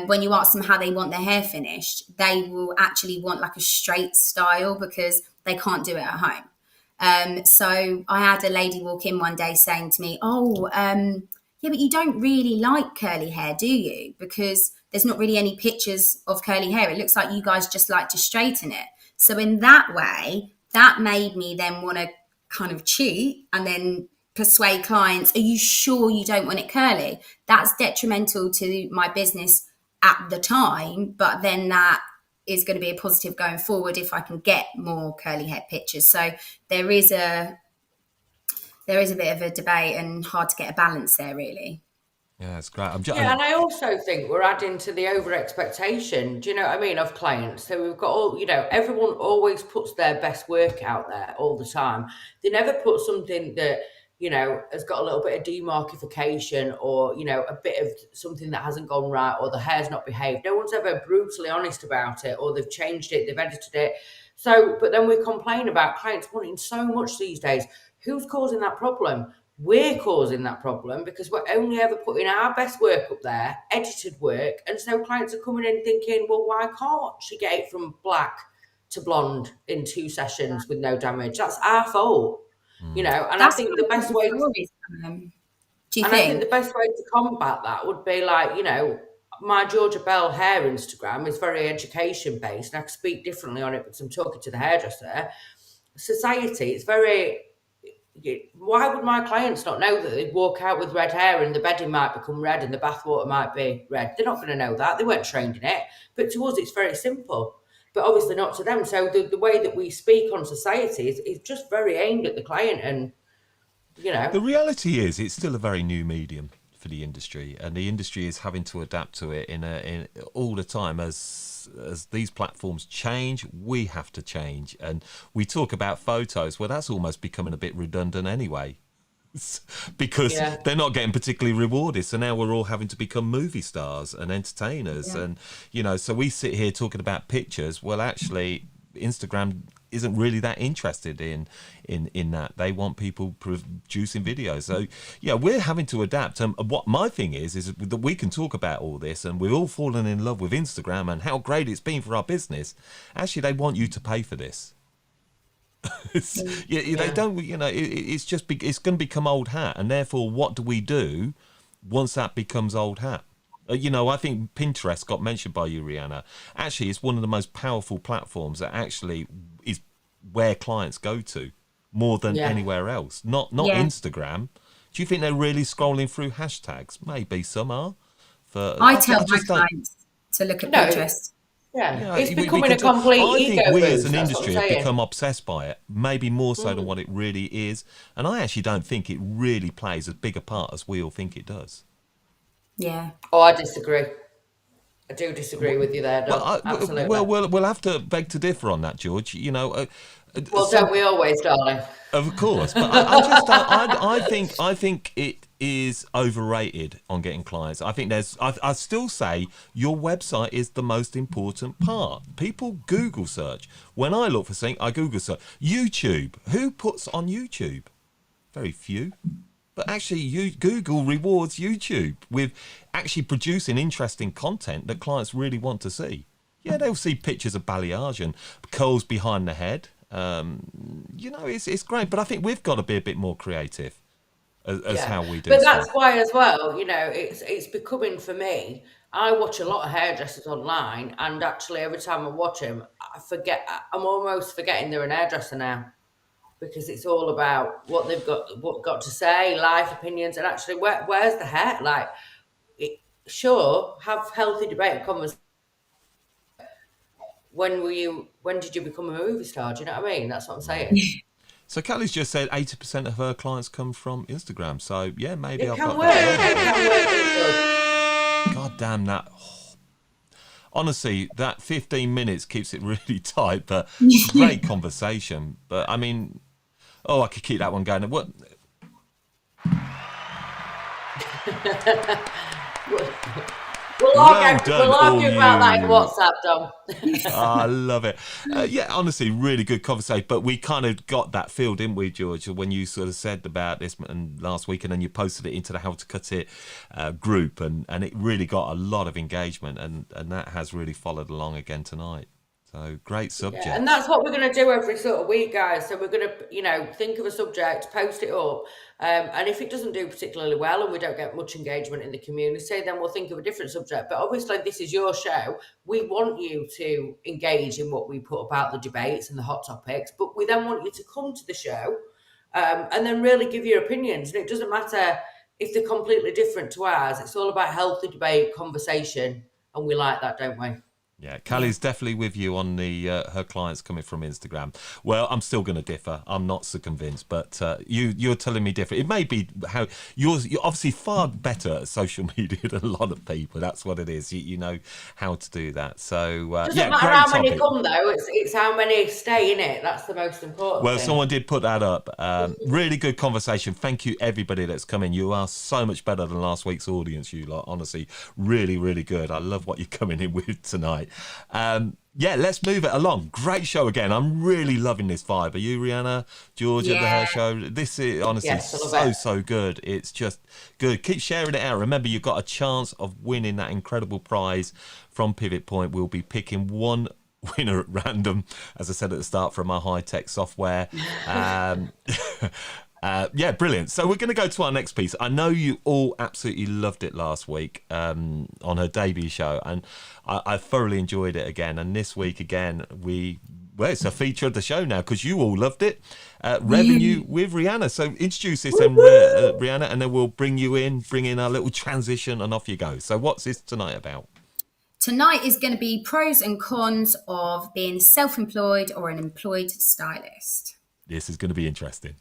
when you ask them how they want their hair finished, they will actually want like a straight style because they can't do it at home. So I had a lady walk in one day saying to me, yeah, but you don't really like curly hair, do you? Because there's not really any pictures of curly hair. It looks like you guys just like to straighten it. So in that way, that made me then want to kind of cheat and then persuade clients, are you sure you don't want it curly? That's detrimental to my business at the time, but then that is going to be a positive going forward if I can get more curly hair pictures. So there is a bit of a debate and hard to get a balance there, really. Yeah, it's great. And I also think we're adding to the over expectation, do you know what I mean, of clients. So we've got all, everyone always puts their best work out there all the time. They never put something that, has got a little bit of demarcation or, a bit of something that hasn't gone right or the hair's not behaved. No one's ever brutally honest about it, or they've changed it, they've edited it. So, but then we complain about clients wanting so much these days. Who's causing that problem? We're causing that problem because we're only ever putting our best work up there, edited work. And so clients are coming in thinking, well, why can't she get it from black to blonde in 2 sessions with no damage? That's our fault, And I think the best way I think the best way to combat that would be like, my Georgia Bell hair Instagram is very education based, and I can speak differently on it because I'm talking to the hairdresser. Society, it's very... Why would my clients not know that they'd walk out with red hair and the bedding might become red and the bathwater might be red? They're not going to know that. They weren't trained in it. But to us, it's very simple. But obviously not to them. So the way that we speak on society is just very aimed at the client. And, The reality is it's still a very new medium for the industry, and the industry is having to adapt to it in all the time. As these platforms change, we have to change. And we talk about photos, well, that's almost becoming a bit redundant anyway, because they're not getting particularly rewarded. So now we're all having to become movie stars and entertainers. And so we sit here talking about pictures. Well, actually Instagram isn't really that interested in that. They want people producing videos. So we're having to adapt. And what my thing is that we can talk about all this, and we've all fallen in love with Instagram and how great it's been for our business. Actually, they want you to pay for this. They don't. It's going to become old hat, and therefore, what do we do once that becomes old hat? I think Pinterest got mentioned by you, Rheanna. Actually, it's one of the most powerful platforms that actually is where clients go to more than anywhere else. Not Instagram. Do you think they're really scrolling through hashtags? Maybe some are. I tell my clients to look at Pinterest. Yeah, it's becoming a complete ego. I think we as an boost, industry have become obsessed by it, maybe more so than what it really is. And I actually don't think it really plays as big a part as we all think it does. Yeah. Oh, I disagree. I do disagree with you there, Doc. Absolutely. Well, we'll have to beg to differ on that, George. Don't we always, darling? Of course, but I think it is overrated on getting clients. I think I still say your website is the most important part. People Google search. When I look for something, I Google search. YouTube. Who puts on YouTube? Very few. But actually, Google rewards YouTube with actually producing interesting content that clients really want to see. Yeah, they'll see pictures of balayage and curls behind the head. It's great. But I think we've got to be a bit more creative as how we do. But that's why as well, it's becoming, for me, I watch a lot of hairdressers online, and actually every time I watch them, I'm almost forgetting they're an hairdresser now. Because it's all about what they've got to say, life opinions, and actually, where's the hair? Like, have healthy debate and conversation. When did you become a movie star? Do you know what I mean? That's what I'm saying. So Callie's just said 80% of her clients come from Instagram. So yeah, maybe It can work. It can work. God damn that. Honestly, that 15 minutes keeps it really tight, but great conversation. But I mean, I could keep that one going. What? We'll argue about that in WhatsApp, Dom. I love it. Yeah, honestly, really good conversation. But we kind of got that feel, didn't we, George, when you sort of said about this and last week, and then you posted it into the How to Cut It group, and it really got a lot of engagement, and that has really followed along again tonight. So great subject. Yeah, and that's what we're going to do every sort of week, guys. So we're going to, think of a subject, post it up. And if it doesn't do particularly well and we don't get much engagement in the community, then we'll think of a different subject. But obviously, this is your show. We want you to engage in what we put about the debates and the hot topics, but we then want you to come to the show and then really give your opinions. And it doesn't matter if they're completely different to ours. It's all about healthy debate, conversation, and we like that, don't we? Yeah, Callie's definitely with you on the her clients coming from Instagram. Well, I'm still going to differ. I'm not so convinced, but you're telling me different. It may be how you're obviously far better at social media than a lot of people. That's what it is. You know how to do that. So doesn't matter how many come though. It's how many stay in it. That's the most important. Well, thing. someone did put that up. Really good conversation. Thank you everybody that's come in. You are so much better than last week's audience. You lot, honestly, really, really good. I love what you're coming in with tonight. Yeah, let's move it along. Great show again. I'm really loving this vibe. Are you, Rheanna, George at the Hair Show? This is honestly so good. It's just good. Keep sharing it out. Remember, you've got a chance of winning that incredible prize from Pivot Point. We'll be picking one winner at random, as I said at the start, from our high-tech software. Yeah, brilliant. So we're going to go to our next piece. I know you all absolutely loved it last week on her debut show, and I thoroughly enjoyed it again. And this week again, it's a feature of the show now because you all loved it. Revenue with Rheanna. So introduce this, and Rheanna, and then we'll bring in our little transition, and off you go. So what's this tonight about? Tonight is going to be pros and cons of being self-employed or an employed stylist. This is going to be interesting.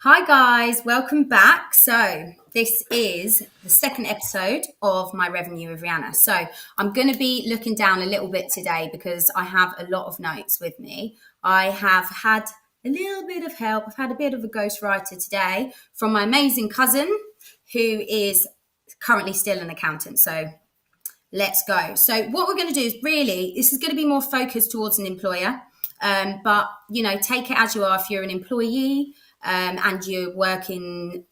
Hi guys, welcome back. So this is the second episode of my Revenue with Rheanna. So I'm going to be looking down a little bit today because I have a lot of notes with me. I have had a little bit of help. I've had a bit of a ghostwriter today from my amazing cousin who is currently still an accountant. So let's go. So what we're going to do is this is going to be more focused towards an employer. But, take it as you are. If you're an employee, and you're working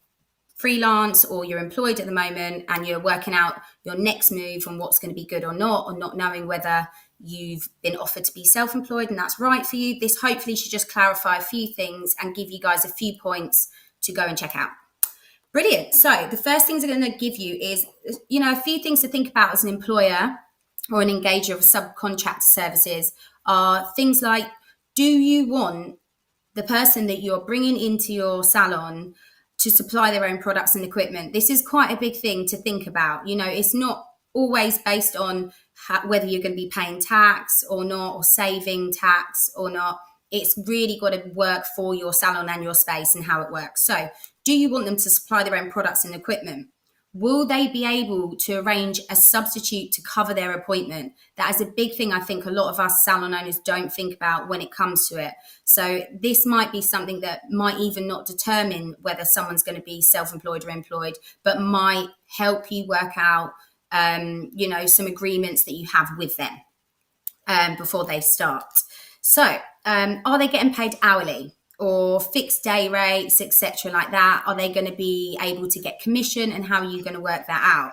freelance or you're employed at the moment and you're working out your next move on what's going to be good or not knowing whether you've been offered to be self-employed and that's right for you, this hopefully should just clarify a few things and give you guys a few points to go and check out. Brilliant. So the first things I'm going to give you is, a few things to think about as an employer or an engager of subcontract services are things like, do you want the person that you're bringing into your salon to supply their own products and equipment? This is quite a big thing to think about. It's not always based on whether you're going to be paying tax or not, or saving tax or not. It's really got to work for your salon and your space and how it works. So do you want them to supply their own products and equipment? Will they be able to arrange a substitute to cover their appointment? That is a big thing I think a lot of us salon owners don't think about when it comes to it. So this might be something that might even not determine whether someone's going to be self-employed or employed, but might help you work out, some agreements that you have with them before they start. So are they getting paid hourly or fixed day rates, etc. like that? Are they going to be able to get commission, and how are you going to work that out?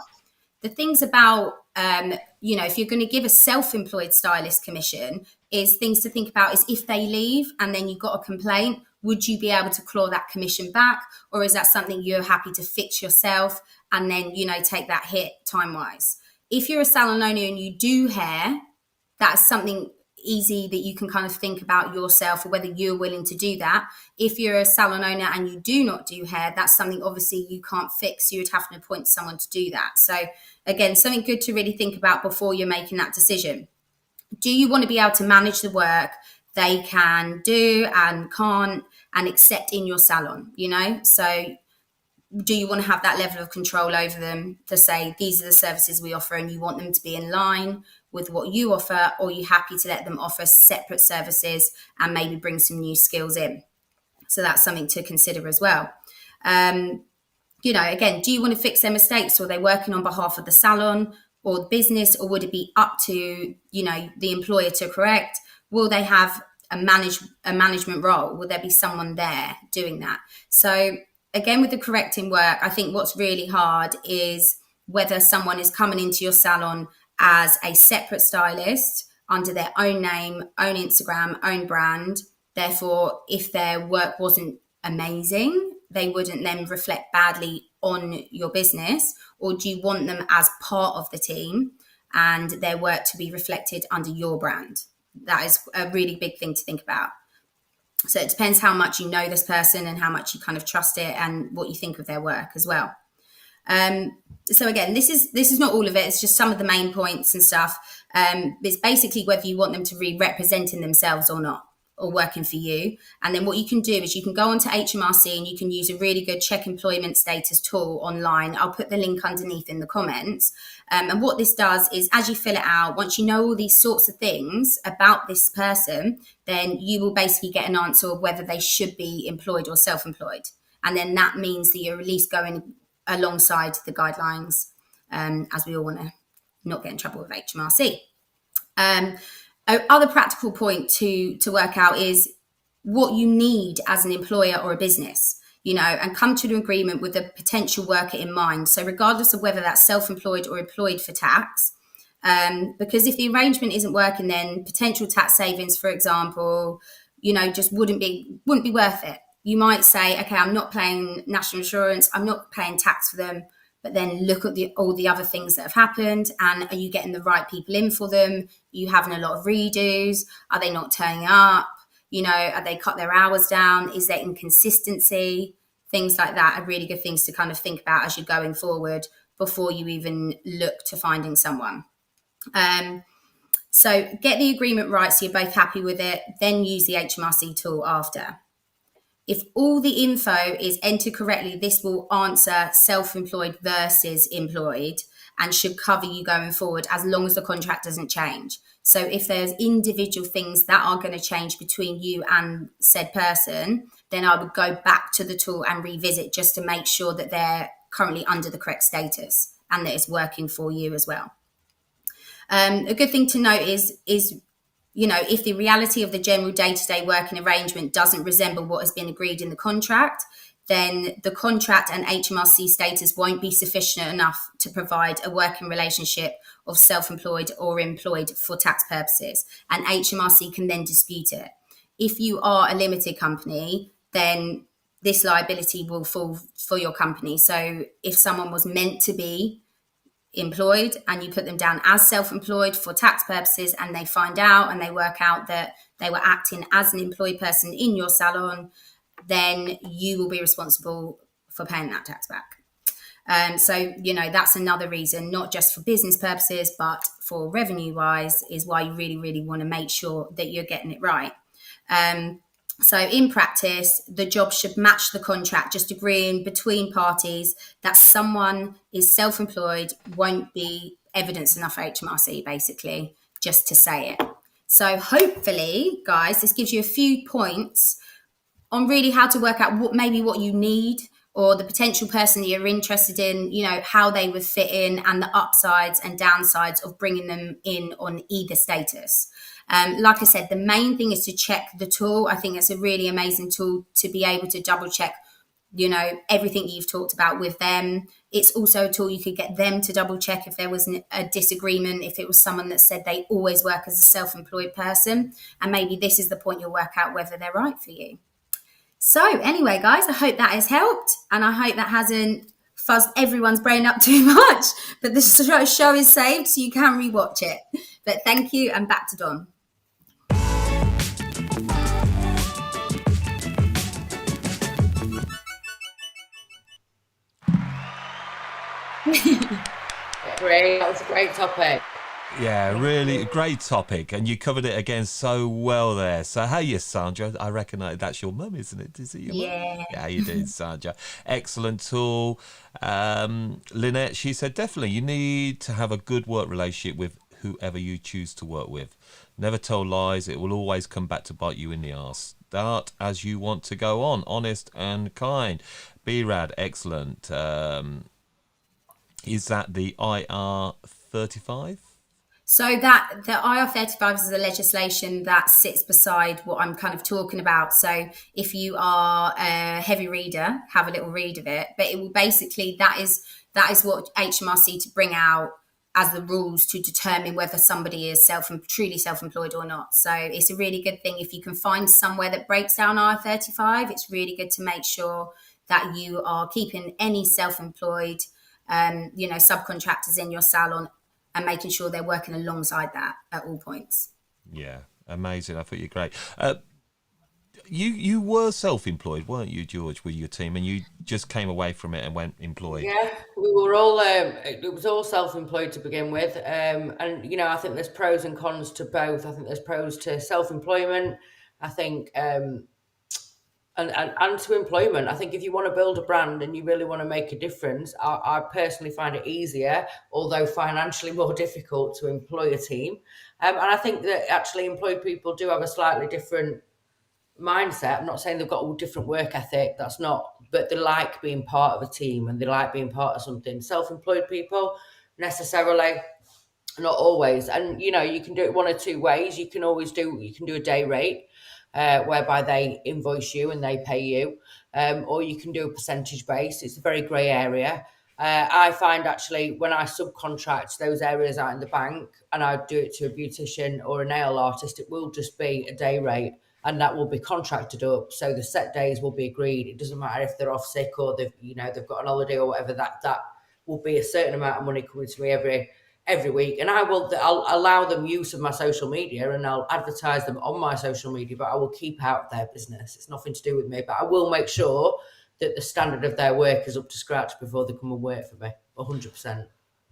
The things about, if you're going to give a self-employed stylist commission, is things to think about is if they leave and then you got a complaint, would you be able to claw that commission back? Or is that something you're happy to fix yourself and then, take that hit time-wise? If you're a salon owner and you do hair, that's something easy that you can kind of think about yourself or whether you're willing to do that. If you're a salon owner and you do not do hair, that's something obviously you can't fix. You would have to appoint someone to do that. So again, something good to really think about before you're making that decision. Do you want to be able to manage the work they can do and can't and accept in your salon? So do you want to have that level of control over them to say, these are the services we offer and you want them to be in line with what you offer, or are you happy to let them offer separate services and maybe bring some new skills in? So that's something to consider as well. Again, do you want to fix their mistakes, or are they working on behalf of the salon or the business, or would it be up to, the employer to correct? Will they have a management role? Will there be someone there doing that? So again, with the correcting work, I think what's really hard is whether someone is coming into your salon as a separate stylist under their own name, own Instagram, own brand. Therefore, if their work wasn't amazing, they wouldn't then reflect badly on your business, or do you want them as part of the team and their work to be reflected under your brand? That is a really big thing to think about. So it depends how much you know this person and how much you kind of trust it and what you think of their work as well. So again, this is not all of it. It's just some of the main points and stuff. It's basically whether you want them to be representing themselves or not, or working for you. And then what you can do is you can go onto HMRC and you can use a really good check employment status tool online. I'll put the link underneath in the comments. And what this does is, as you fill it out, once you know all these sorts of things about this person, then you will basically get an answer of whether they should be employed or self-employed. And then that means that you're at least going alongside the guidelines, as we all want to not get in trouble with HMRC. Other practical point to work out is what you need as an employer or a business, and come to an agreement with the potential worker in mind. So regardless of whether that's self-employed or employed for tax, because if the arrangement isn't working, then potential tax savings, for example, just wouldn't be worth it. You might say, okay, I'm not paying national insurance, I'm not paying tax for them, but then look at all the other things that have happened, and are you getting the right people in for them? Are you having a lot of redos? Are they not turning up? Are they cut their hours down? Is there inconsistency? Things like that are really good things to kind of think about as you're going forward before you even look to finding someone. So get the agreement right so you're both happy with it, then use the HMRC tool after. If all the info is entered correctly, this will answer self-employed versus employed and should cover you going forward as long as the contract doesn't change. So if there's individual things that are going to change between you and said person, then I would go back to the tool and revisit just to make sure that they're currently under the correct status and that it's working for you as well. A good thing to note is if the reality of the general day-to-day working arrangement doesn't resemble what has been agreed in the contract, then the contract and HMRC status won't be sufficient enough to provide a working relationship of self-employed or employed for tax purposes, and HMRC can then dispute it. If you are a limited company, then this liability will fall for your company. So if someone was meant to be employed and you put them down as self-employed for tax purposes and they find out and they work out that they were acting as an employed person in your salon, then you will be responsible for paying that tax back. So that's another reason, not just for business purposes, but for revenue wise, is why you really, really want to make sure that you're getting it right. So in practice, the job should match the contract, just agreeing between parties that someone is self-employed won't be evidence enough for HMRC, basically, just to say it. So hopefully, guys, this gives you a few points on really how to work out what you need, or the potential person that you're interested in, how they would fit in, and the upsides and downsides of bringing them in on either status. Like I said, the main thing is to check the tool. I think it's a really amazing tool to be able to double check, everything you've talked about with them. It's also a tool you could get them to double check if there was a disagreement, if it was someone that said they always work as a self-employed person, and maybe this is the point you'll work out whether they're right for you. So anyway, guys, I hope that has helped, and I hope that hasn't fuzzed everyone's brain up too much, but this show is saved so you can rewatch it. But thank you, and back to Dawn. Great, that was a great topic. Yeah, really great topic, and you covered it again so well there. So, how you, Sandra? I reckon that's your mum, isn't it? Is it your mum? Yeah. Yeah, you did, Sandra. Excellent tool. Lynette, she said, definitely, you need to have a good work relationship with whoever you choose to work with. Never tell lies. It will always come back to bite you in the arse. Start as you want to go on. Honest and kind. B-Rad, excellent. Is that the IR35? So that the IR35 is the legislation that sits beside what I'm kind of talking about. So if you are a heavy reader, have a little read of it. But it will basically, that is what HMRC to bring out as the rules to determine whether somebody is truly self-employed or not. So it's a really good thing if you can find somewhere that breaks down IR35. It's really good to make sure that you are keeping any self-employed, subcontractors in your salon and making sure they're working alongside that at all points. Yeah, amazing. I thought you're great. You were self-employed, weren't you, George, with your team, and you just came away from it and went employed? Yeah, we were all, it was all self-employed to begin with. And, I think there's pros and cons to both. I think there's pros to self-employment. I think, and to employment. I think if you want to build a brand and you really want to make a difference, I personally find it easier, although financially more difficult, to employ a team. And I think that actually employed people do have a slightly different mindset. I'm not saying they've got all different work ethic. That's not, but they like being part of a team and they like being part of something. Self-employed people, necessarily, not always. And, you can do it one or two ways. You can do a day rate, whereby they invoice you and they pay you, or you can do a percentage base. It's a very grey area. I find actually when I subcontract those areas out in the bank and I do it to a beautician or a nail artist, it will just be a day rate and that will be contracted up. So the set days will be agreed. It doesn't matter if they're off sick or they've got an holiday or whatever, that will be a certain amount of money coming to me every week. And I'll allow them use of my social media and I'll advertise them on my social media, but I will keep out their business. It's nothing to do with me, but I will make sure that the standard of their work is up to scratch before they come and work for me, 100%.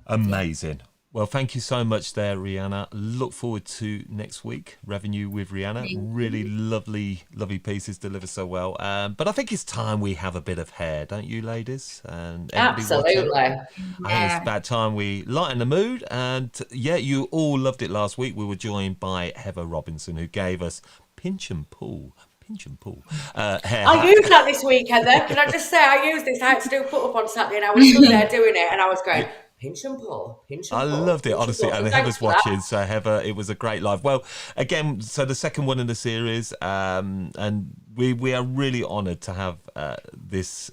Amazing. Well, thank you so much there, Rheanna. Look forward to next week, Revenue with Rheanna. Really lovely pieces, deliver so well. But I think it's time we have a bit of hair, don't you, ladies? And absolutely. I think it's about time we lighten the mood. And yeah, you all loved it last week. We were joined by Heather Robinson, who gave us pinch and pull hair. I used that this week, Heather. Can I just say I used this? I had to do a put up on Saturday and I was stood there doing it and I was going, pinch and pull. I loved it, honestly. And Heather's watching, so Heather, it was a great live. Well, again, so the second one in the series, and we are really honoured to have this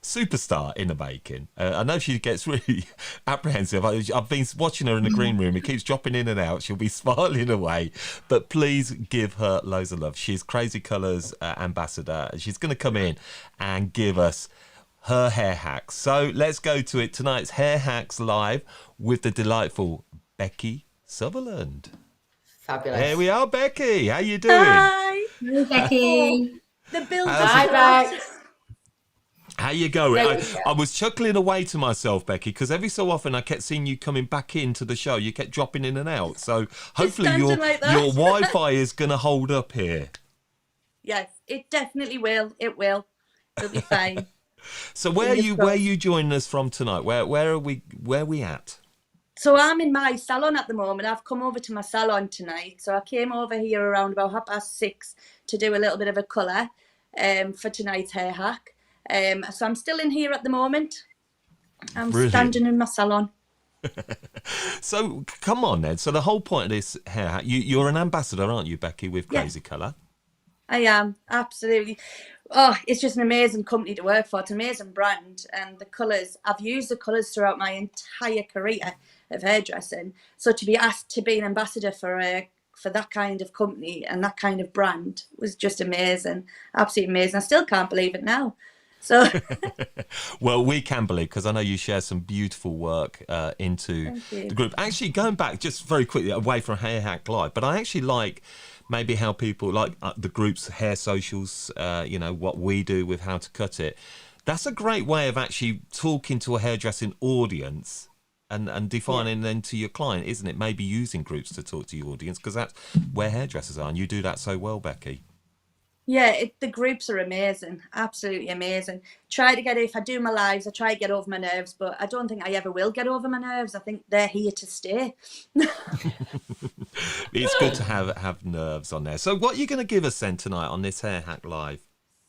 superstar in the making. I know she gets really apprehensive. I've been watching her in the green room. It keeps dropping in and out. She'll be smiling away. But please give her loads of love. She's Crazy Colours ambassador. She's going to come in and give us her hair hacks. So let's go to it. Tonight's Hair Hacks Live with the delightful Becky Sutherland. Fabulous. Here we are, Becky. How you doing? Hi, Becky. The build. Hi, Beck. How you going? I was chuckling away to myself, Becky, because every so often I kept seeing you coming back into the show. You kept dropping in and out. So hopefully your Wi-Fi is going to hold up here. Yes, it definitely will. It will. It'll be fine. So where are you joining us from tonight? Where are we at? So I'm in my salon at the moment. I've come over to my salon tonight. So I came over here around about 6:30 to do a little bit of a colour for tonight's hair hack. So I'm still in here at the moment. I'm standing in my salon. So come on then. So the whole point of this hair hack, you're an ambassador, aren't you, Becky, with Crazy Colour? I am, absolutely. Oh, it's just an amazing company to work for. It's an amazing brand. And the colours, I've used the colours throughout my entire career of hairdressing. So to be asked to be an ambassador for that kind of company and that kind of brand was just amazing. Absolutely amazing. I still can't believe it now. So well, we can believe, because I know you share some beautiful work into the group. Actually, going back just very quickly away from Hair Hack Live, but I actually like maybe how people like the group's hair socials, what we do with How to Cut It. That's a great way of actually talking to a hairdressing audience and defining then to your client, isn't it? Maybe using groups to talk to your audience, because that's where hairdressers are, and you do that so well, Becky. Yeah, the groups are amazing, absolutely amazing. Try to get, if I do my lives, I try to get over my nerves, but I don't think I ever will get over my nerves. I think they're here to stay. It's good to have nerves on there. So what are you going to give us then tonight on this Hair Hack Live?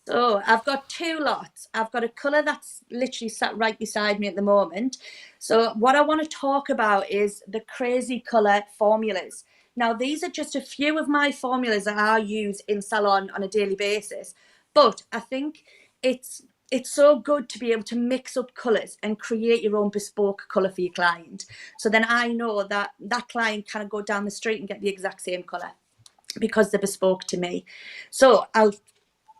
So I've got two lots. I've got a colour that's literally sat right beside me at the moment. So what I want to talk about is the crazy colour formulas. Now, these are just a few of my formulas that I use in salon on a daily basis. But I think it's so good to be able to mix up colours and create your own bespoke colour for your client. So then I know that that client can go down the street and get the exact same colour because they're bespoke to me. So I'll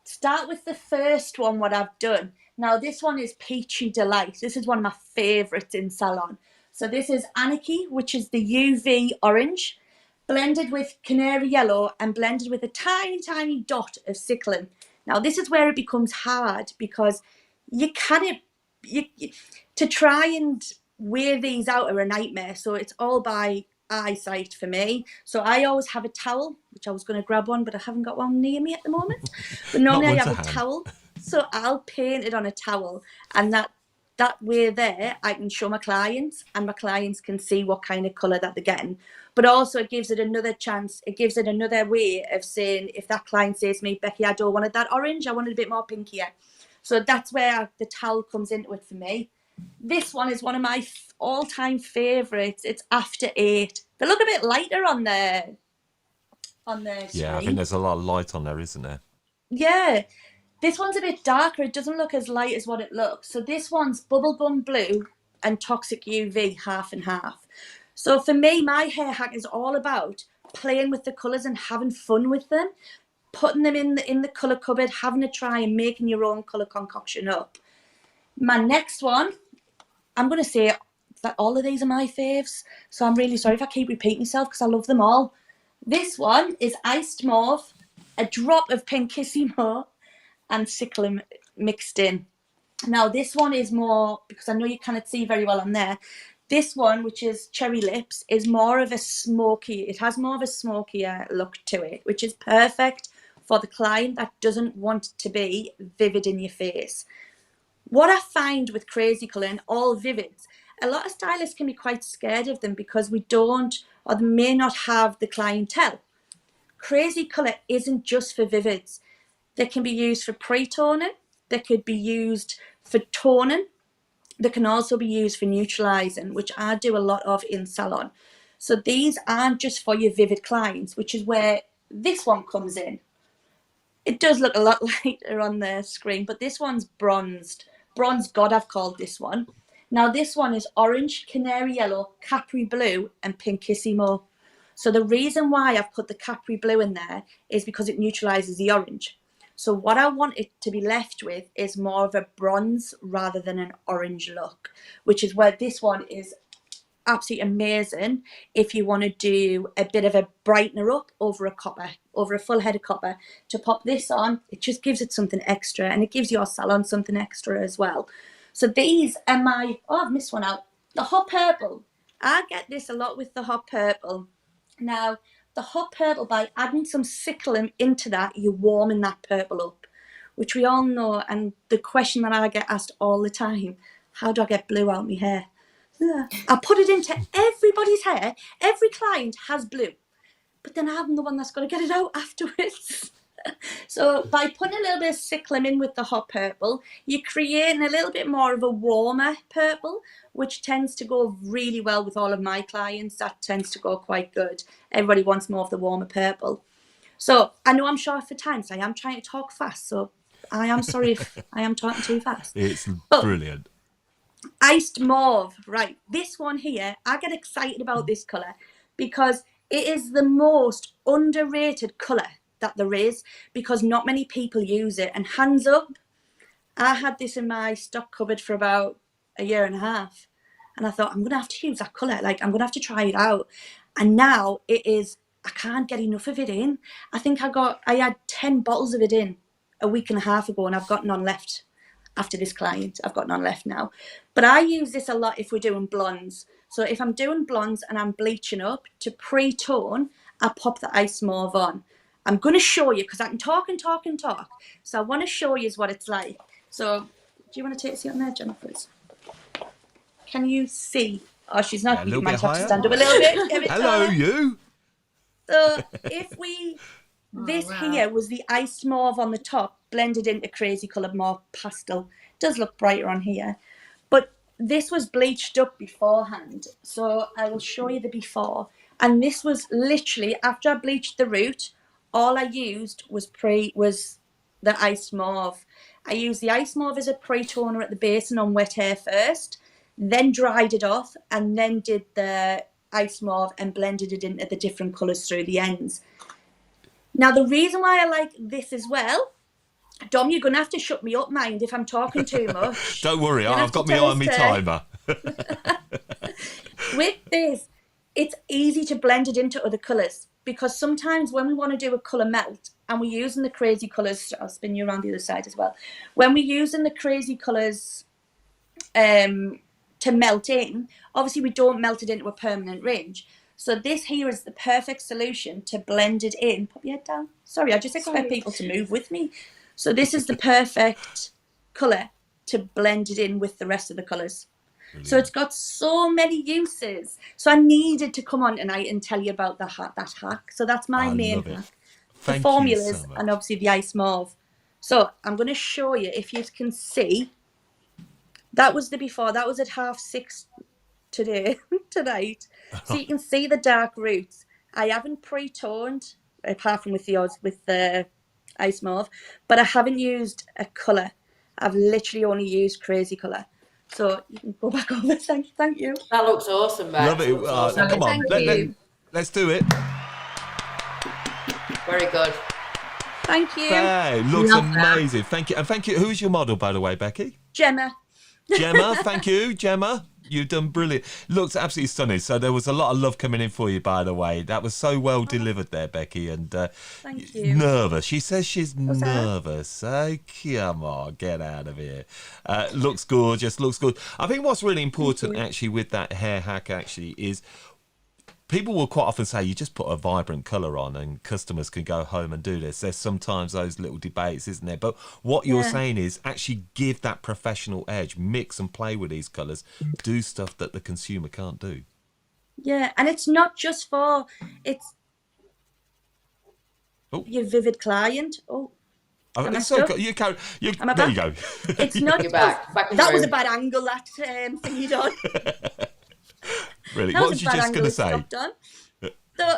start with the first one, what I've done. Now, this one is Peachy Delight. This is one of my favourites in salon. So this is Anarchy, which is the UV orange, blended with canary yellow and blended with a tiny, tiny dot of cyclamen. Now, this is where it becomes hard because you can't, to try and wear these out are a nightmare. So it's all by eyesight for me. So I always have a towel, which I was going to grab one, but I haven't got one near me at the moment. But normally I have a towel. So I'll paint it on a towel, and that way there, I can show my clients, and my clients can see what kind of colour that they're getting. But also it gives it another chance. It gives it another way of saying, if that client says to me, Becky, I don't want that orange, I want it a bit more pinkier. So that's where the towel comes into it for me. This one is one of my all-time favourites. It's After 8. They look a bit lighter on their screen. Yeah, I think there's a lot of light on there, isn't there? Yeah. This one's a bit darker. It doesn't look as light as what it looks. So this one's Bubblegum Blue and Toxic UV, half and half. So for me, my hair hack is all about playing with the colours and having fun with them, putting them in the colour cupboard, having a try and making your own colour concoction up. My next one, I'm going to say that all of these are my faves. So I'm really sorry if I keep repeating myself because I love them all. This one is Iced Mauve, a drop of Pinkissimo, and cyclamen mixed in. Now this one is more, because I know you cannot see very well on there, this one, which is Cherry Lips, is more of a smoky, it has more of a smokier look to it, which is perfect for the client that doesn't want to be vivid in your face. What I find with crazy colour and all vivids, a lot of stylists can be quite scared of them because we don't, or they may not have the clientele. Crazy colour isn't just for vivids. They can be used for pre-toning, they could be used for toning, they can also be used for neutralising, which I do a lot of in salon. So these aren't just for your vivid clients, which is where this one comes in. It does look a lot lighter on the screen, but this one's bronzed. Bronze God, I've called this one. Now this one is orange, canary yellow, Capri blue, and Pinkissimo. So the reason why I've put the Capri blue in there is because it neutralises the orange. So what I want it to be left with is more of a bronze rather than an orange look, which is where this one is absolutely amazing if you want to do a bit of a brightener up over a copper, over a full head of copper. To pop this on, it just gives it something extra, and it gives your salon something extra as well. So these are my, oh, I've missed one out, the hot purple. I get this a lot with the hot purple. Now, the hot purple, by adding some cyclamen into that, you're warming that purple up, which we all know. And the question that I get asked all the time, how do I get blue out of my hair? I put it into everybody's hair. Every client has blue, but then I'm the one that's got to get it out afterwards. So by putting a little bit of cyclamen in with the hot purple, you're creating a little bit more of a warmer purple, which tends to go really well with all of my clients. That tends to go quite good. Everybody wants more of the warmer purple. So I know I'm short for time, so I am trying to talk fast. So I am sorry if I am talking too fast. It's brilliant. Iced Mauve, right. This one here, I get excited about this colour because it is the most underrated colour that there is, because not many people use it. And hands up, I had this in my stock cupboard for about a year and a half, and I thought, I'm gonna have to use that colour, like I'm gonna have to try it out. And now it is, I can't get enough of it in. I think I had 10 bottles of it in a week and a half ago, and I've got none left after this client. I've got none left now, but I use this a lot if we're doing blondes. So if I'm doing blondes and I'm bleaching up, to pre-tone, I pop the ice mauve on. I'm going to show you, because I can talk and talk and talk. So I want to show you what it's like. So do you want to take a seat on there, Jennifer? Can you see? Oh, she's not. Yeah, You might have higher. to stand up a little bit. Give it Hello, taller. you. So if we, this here was the ice mauve on the top, blended into crazy coloured mauve pastel. It does look brighter on here. But this was bleached up beforehand. So I will show you the before. And this was literally, after I bleached the root, all I used was the ice mauve. I used the ice mauve as a pre-toner at the base and on wet hair first, then dried it off, and then did the ice mauve and blended it into the different colours through the ends. Now, the reason why I like this as well, Dom, you're going to have to shut me up, mind, if I'm talking too much. Don't worry, I've got me on me timer. With this, it's easy to blend it into other colours, because sometimes when we want to do a colour melt and we're using the crazy colours, I'll spin you around the other side as well. When we're using the crazy colours to melt in, obviously we don't melt it into a permanent range. So this here is the perfect solution to blend it in. Pop your head down. Sorry, I just expect people to move with me. So this is the perfect colour to blend it in with the rest of the colours. Brilliant. So it's got so many uses. So I needed to come on tonight and tell you about that hack. So that's my main hack. The formulas and obviously the ice mauve. So I'm going to show you, if you can see, that was the before. That was at 6:30 tonight. So you can see the dark roots. I haven't pre-toned, apart from with the ice mauve, but I haven't used a colour. I've literally only used crazy colour. So you can go back over. Thank you. That looks awesome, Beck. Love it. Come on, let's do it. Very good. Thank you. Hey, looks amazing. Thank you. And thank you. Who's your model, by the way, Becky? Gemma. Gemma, thank you, Gemma. You've done brilliant. Looks absolutely stunning. So there was a lot of love coming in for you, by the way. That was so well delivered there, Becky. And thank you. Nervous. She says she's nervous. Oh, come on, get out of here. Looks gorgeous. Looks good. I think what's really important actually with that hair hack actually is people will quite often say you just put a vibrant colour on and customers can go home and do this. There's sometimes those little debates, isn't there? But what you're saying is actually give that professional edge, mix and play with these colours, do stuff that the consumer can't do. Yeah, and it's not just for, it's your vivid client. There you go. It's not You're back. That was a bad angle, that thing you done. Really? What was you just going to say? So,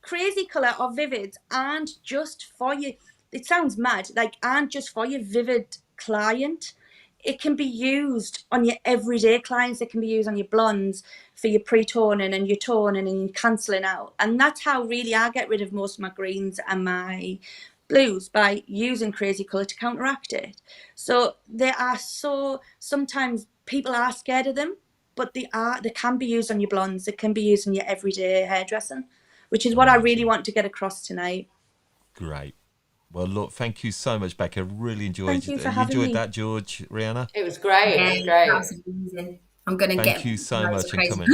crazy colour or vivid aren't just for you. It sounds mad, aren't just for your vivid client. It can be used on your everyday clients. It can be used on your blondes for your pre-toning and your toning and your cancelling out. And that's how really I get rid of most of my greens and my blues, by using crazy colour to counteract it. So sometimes people are scared of them, but they can be used on your blondes. It can be used on your everyday hairdressing, which is what I really want to get across tonight. Great. Well, look, thank you so much, Becca. Really enjoyed it. You enjoyed me. That, George, Rheanna? It was great. Yeah, it was great. That was amazing. I'm going to get... Thank you so much for coming.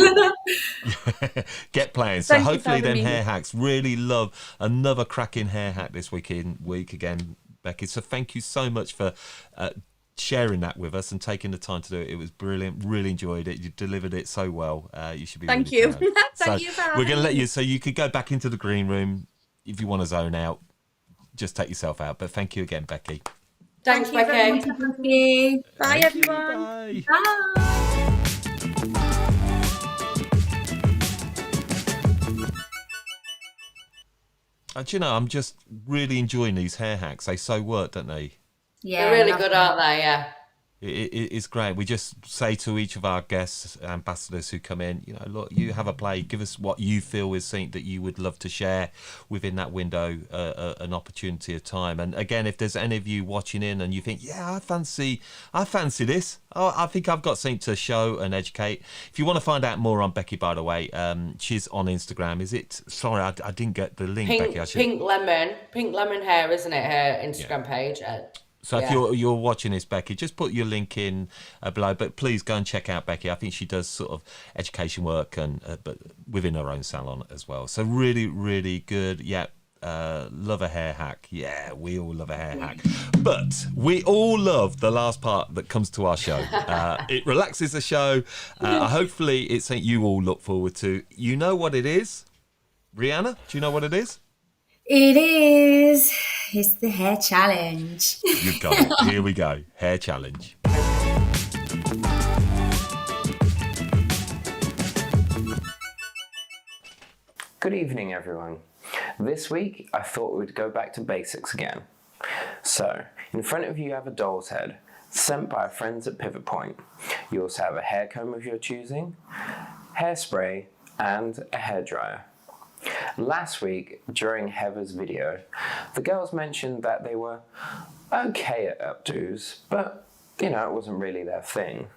Get playing. So hopefully them hair hacks. Really love another cracking hair hack this week again, Becky. So thank you so much for sharing that with us and taking the time to do it. It was brilliant. Really enjoyed it. You delivered it so well. You should be Thank really you. proud. Thank you for having We're going to let me. you, so you could go back into the green room if you want to zone out. Just take yourself out. But thank you again, Becky. Thanks, Thank you Becky. very much. Bye, everyone. Bye. Do you know, I'm just really enjoying these hair hacks. They so work, don't they? Yeah, they're really good, aren't they? Yeah. It's great. We just say to each of our guests, ambassadors who come in, look, you have a play. Give us what you feel is something that you would love to share within that window, an opportunity of time. And again, if there's any of you watching in and you think, yeah, I fancy this. Oh, I think I've got something to show and educate. If you want to find out more on Becky, by the way, she's on Instagram. Is it? Sorry, I didn't get the link, Becky. Pink lemon hair, isn't it? Her Instagram page. So if you're watching this, Becky, just put your link in below. But please go and check out Becky. I think she does sort of education work and but within her own salon as well. So really, really good. Yeah. Love a hair hack. Yeah, we all love a hair hack. But we all love the last part that comes to our show. It relaxes the show. Hopefully it's something you all look forward to. You know what it is? Rheanna, do you know what it is? It is. It's the hair challenge. You've got it. Here we go. Hair challenge. Good evening, everyone. This week, I thought we'd go back to basics again. So, in front of you have a doll's head, sent by our friends at Pivot Point. You also have a hair comb of your choosing, hairspray, and a hairdryer. Last week, during Heather's video, the girls mentioned that they were okay at updos, but, you know, it wasn't really their thing.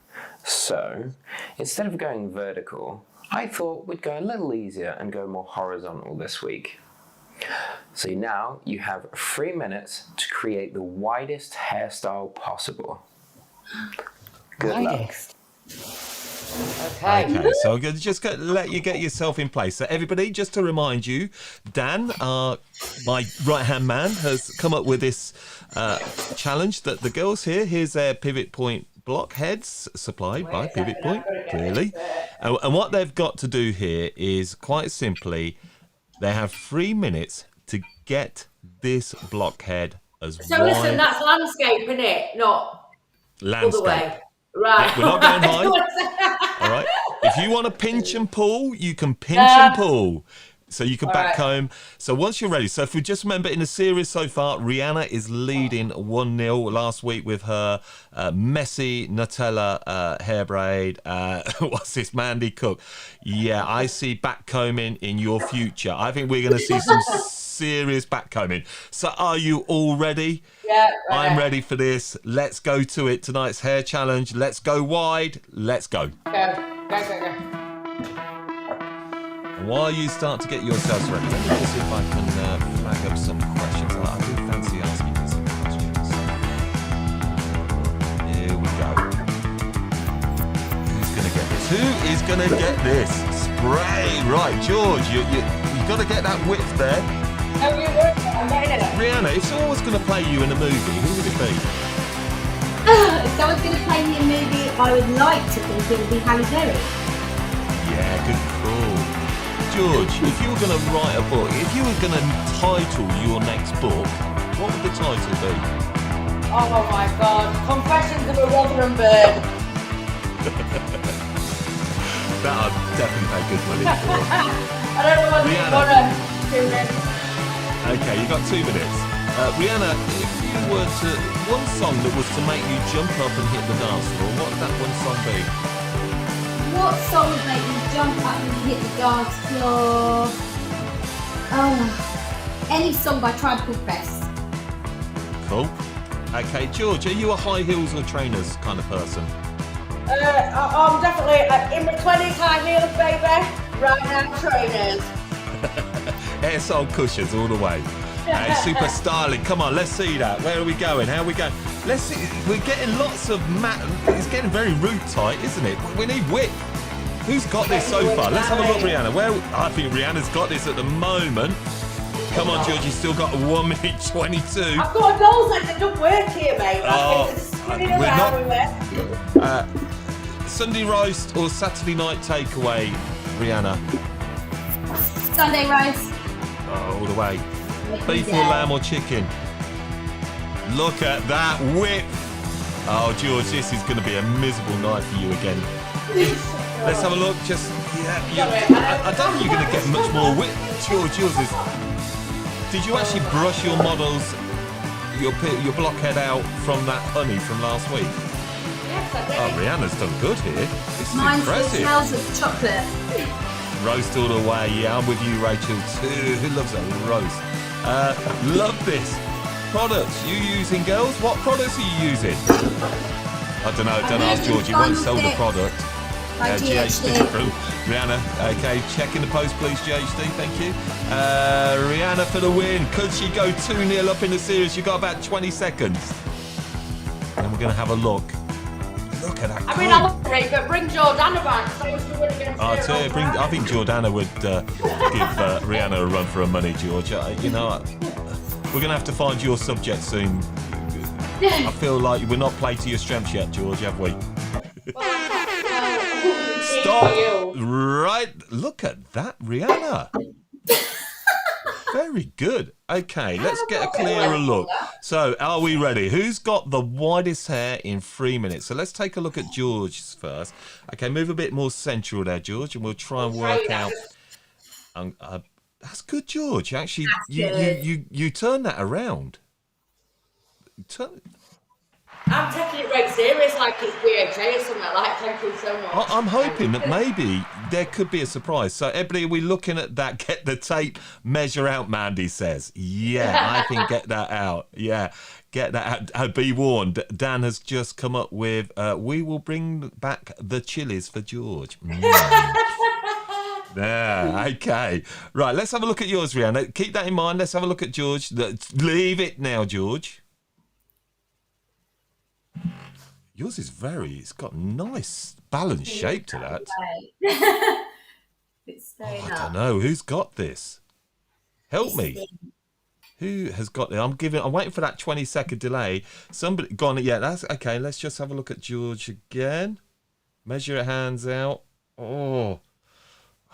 So, instead of going vertical, I thought we'd go a little easier and go more horizontal this week. So now you have 3 minutes to create the widest hairstyle possible. Good luck. Okay, so I'm going to just let you get yourself in place. So everybody, just to remind you, Dan, my right-hand man, has come up with this challenge that the girls here's their Pivot Point block heads supplied by Pivot Point, clearly. And what they've got to do here is quite simply, they have 3 minutes to get this blockhead as So wide. listen, that's landscape, isn't it? Not Landscape. other way. Right. We're not going high. All right. If you want to pinch and pull, you can pinch and pull. So you can back comb. So once you're ready, so if we just remember in the series so far, Rheanna is leading 1-0 last week with her messy Nutella hair braid. What's this, Mandy Cook? Yeah, I see back combing in your future. I think we're going to see some serious back combing. So are you all ready? Yeah. I'm ready for this. Let's go to it. Tonight's hair challenge. Let's go wide. Let's go. Go. While you start to get yourselves ready, let me just see if I can flag up some questions. I do fancy asking you some questions. Here we go. Who's going to get this? Who is going to get this? Spray. Right, George, you've got to get that width there. I'm getting it. Rheanna, if someone's going to play you in a movie, who would it be? If someone's going to play me in a movie, I would like to think it would be Halle Berry. Yeah, good call. George, if you were going to write a book, if you were going to title your next book, what would the title be? Oh my God. Confessions of a Rotherham Bird. That I'd definitely pay good money for. I don't know what you want to do then. Okay, you've got 2 minutes. Rheanna, if you were to, one song that was to make you jump up and hit the dance floor, what would that one song be? What song would make me jump up and hit the dance floor? Oh, any song by Tribe Called Quest. Cool. Okay, George, are you a high heels or trainers kind of person? I'm definitely in my 20s, high heels, baby. Right now, trainers. Air sole cushions all the way. Super styling. Come on, let's see that. Where are we going? How are we going? Let's see. We're getting lots of It's getting very root tight, isn't it? We need width. Who's got this so far? Let's have a look, Rheanna. I think Rhianna's got this at the moment. Come on, George. You've still got 1 minute 22. I've got a goals that don't work here, mate. Sunday roast or Saturday night takeaway, Rheanna? Sunday roast. Oh, all the way. Beef or lamb or chicken? Look at that whip. Oh, George, this is going to be a miserable night for you again. Let's have a look. I don't think you're going to get much more whip. George, yours is... Did you actually brush your models, your blockhead out from that honey from last week? Yes, I did. Oh, Rhianna's done good here. This is Mine impressive. still smells of chocolate. Roast all the way. Yeah, I'm with you, Rachel, too. Who loves a roast? Love this. Products you using, girls? What products are you using? I don't know. Don't ask George. He won't sell the product. GHD from Rheanna. Okay, check in the post, please, GHD. Thank you. Rheanna for the win. Could she go 2-0 up in the series? You got about 20 seconds. going to have a look. Look at that. I mean, I love it, but bring Jordana back. So I was doing against I her. think Jordana would give Rheanna a run for her money, George. You know, we're going to have to find your subject soon. I feel like we're not played to your strengths yet, George, have we? Stop! Right, look at that, Rheanna. Very good. Okay, let's get a clearer look. So, are we ready? Who's got the widest hair in 3 minutes? So let's take a look at George's first. Okay, move a bit more central there, George, and we'll try and work out. That's good, George. Actually, you turn that around. I'm taking it very serious, like it's BHA or something like. Thank you so much. I'm hoping that maybe there could be a surprise. So, everybody, are we looking at that? Get the tape, measure out, Mandy says. Yeah, I think get that out. Yeah, get that out. Be warned, Dan has just come up with, we will bring back the chilies for George. There, okay. Right, let's have a look at yours, Rheanna. Keep that in mind. Let's have a look at George. Leave it now, George. Yours is it's got nice balanced shape to that. It's staying I don't know. Who's got this? Help me. Who has got it? I'm waiting for that 20-second delay. Somebody gone. Yeah, that's okay. Let's just have a look at George again. Measure your hands out. Oh,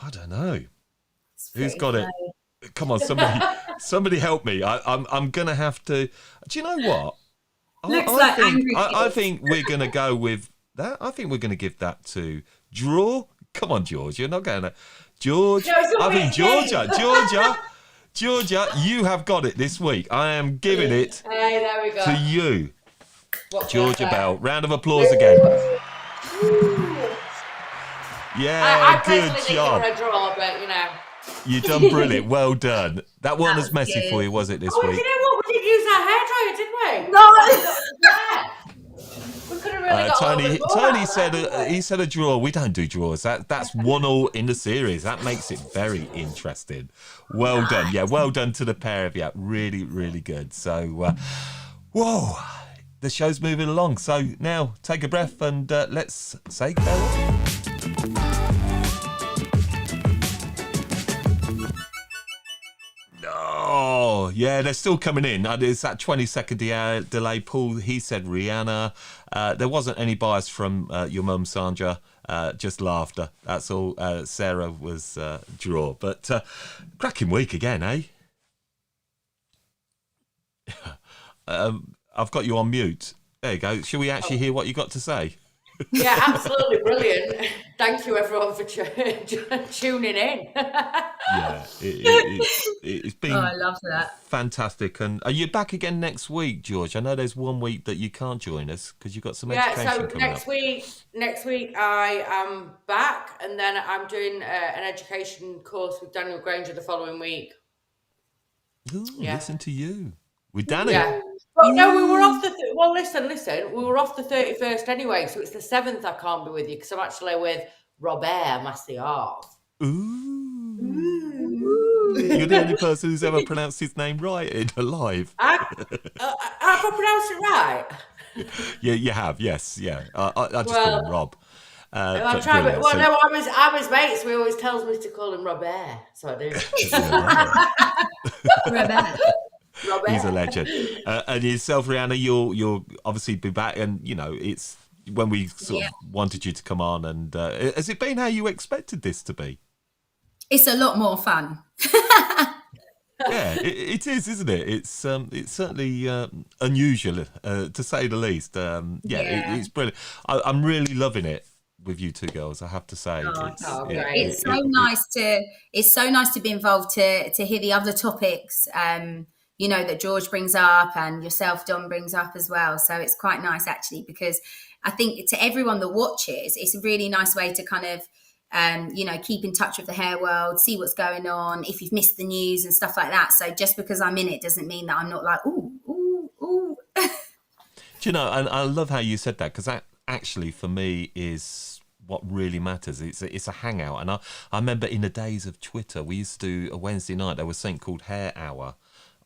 I don't know. Who's got it? Come on, somebody help me. I'm gonna have to. Do you know what? I think we're going to go with that. I think we're going to give that to draw. Come on, George. You're not going to. George. I think Georgia, you have got it this week. I am giving it there we go. to you. Georgia Bell. Round of applause again. Yeah, good job. I draw, but you know. You've done brilliant. Well done. That wasn't as messy for you, was it, this week? You know what? We didn't use our hairdryer, did we? No. We could have really got Tony said he said a draw. We don't do draws. That's 1-1 in the series. That makes it very interesting. Well done. Yeah, well done to the pair of you. Really, really good. So, whoa, the show's moving along. So now take a breath and let's say farewell. Oh, yeah, they're still coming in. There's that 20-second delay. Paul, he said Rheanna. There wasn't any bias from your mum, Sandra. Just laughter. That's all. Sarah was draw. But cracking week again, eh? I've got you on mute. There you go. Shall we actually hear what you got to say? Yeah, absolutely brilliant. Thank you, everyone, for tuning in. Yeah, it's been I love that. Fantastic. And are you back again next week, George? I know there's 1 week that you can't join us because you've got some education coming up. Next week I am back, and then I'm doing an education course with Daniel Granger the following week. Ooh, listen to you. With Danny. Yeah. Well, no, we were off listen. We were off the 31st anyway, so it's the 7th I can't be with you because I'm actually with Robert Mastiave. Ooh. You're the only person who's ever pronounced his name right in her life. Have I pronounced it right? Yeah, you have, yes, yeah. I just call him Rob. I try, but, no, I was mates, so he always tells me to call him Robert, so I do. Robert. He's a legend. And yourself, Rheanna, you'll obviously be back, and you know it's when we sort of wanted you to come on. And has it been how you expected this to be? It's a lot more fun. Yeah, it is, isn't it? It's certainly unusual to say the least. It's brilliant. I'm really loving it with you two girls, I have to say. It's so nice to be involved, to hear the other topics that George brings up and yourself, Dom, brings up as well. So it's quite nice actually, because I think to everyone that watches, it's a really nice way to kind of keep in touch with the hair world, see what's going on, if you've missed the news and stuff like that. So just because I'm in it doesn't mean that I'm not like, ooh. Do you know, and I love how you said that, because that actually for me is what really matters. It's a hangout. And I remember in the days of Twitter, we used to, a Wednesday night, there was something called Hair Hour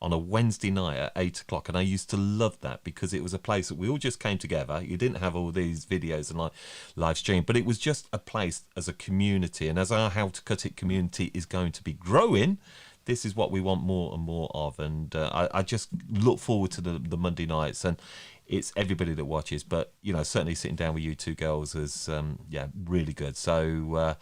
on a Wednesday night at 8 o'clock. And I used to love that because it was a place that we all just came together. You didn't have all these videos and live stream, but it was just a place as a community. And as our How to Cut It community is going to be growing, this is what we want more and more of. And I just look forward to the Monday nights. And it's everybody that watches, but certainly sitting down with you two girls is really good. So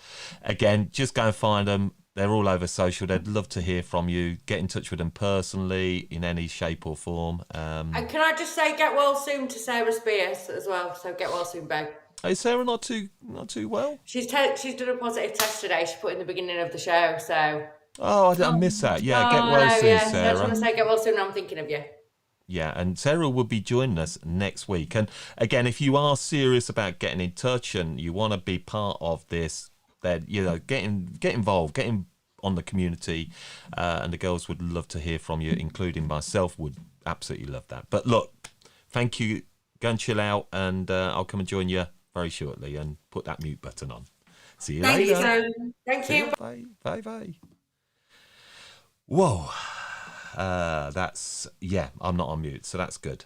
again, just go and find them. They're all over social. They'd love to hear from you. Get in touch with them personally in any shape or form. And can I just say, get well soon to Sarah Spiers as well. So get well soon, babe. Is Sarah not too well? She's done a positive test today. She put in the beginning of the show. So. Oh, I missed that. Yeah, get well soon, yeah. Sarah. I just want to say get well soon. I'm thinking of you. Yeah, and Sarah will be joining us next week. And again, if you are serious about getting in touch and you want to be part of this, then get involved, get in on the community, and the girls would love to hear from you, including myself. Would absolutely love that. But look, thank you. Go and chill out, and I'll come and join you very shortly. And put that mute button on. See you later. Thank you. Bye. Whoa. I'm not on mute, so that's good.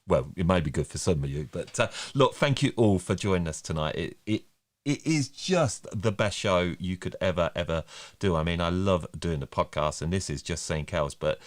Well, it may be good for some of you, but look, thank you all for joining us tonight. It is just the best show you could ever do. I mean, I love doing the podcast, and this is just St. Kel's, but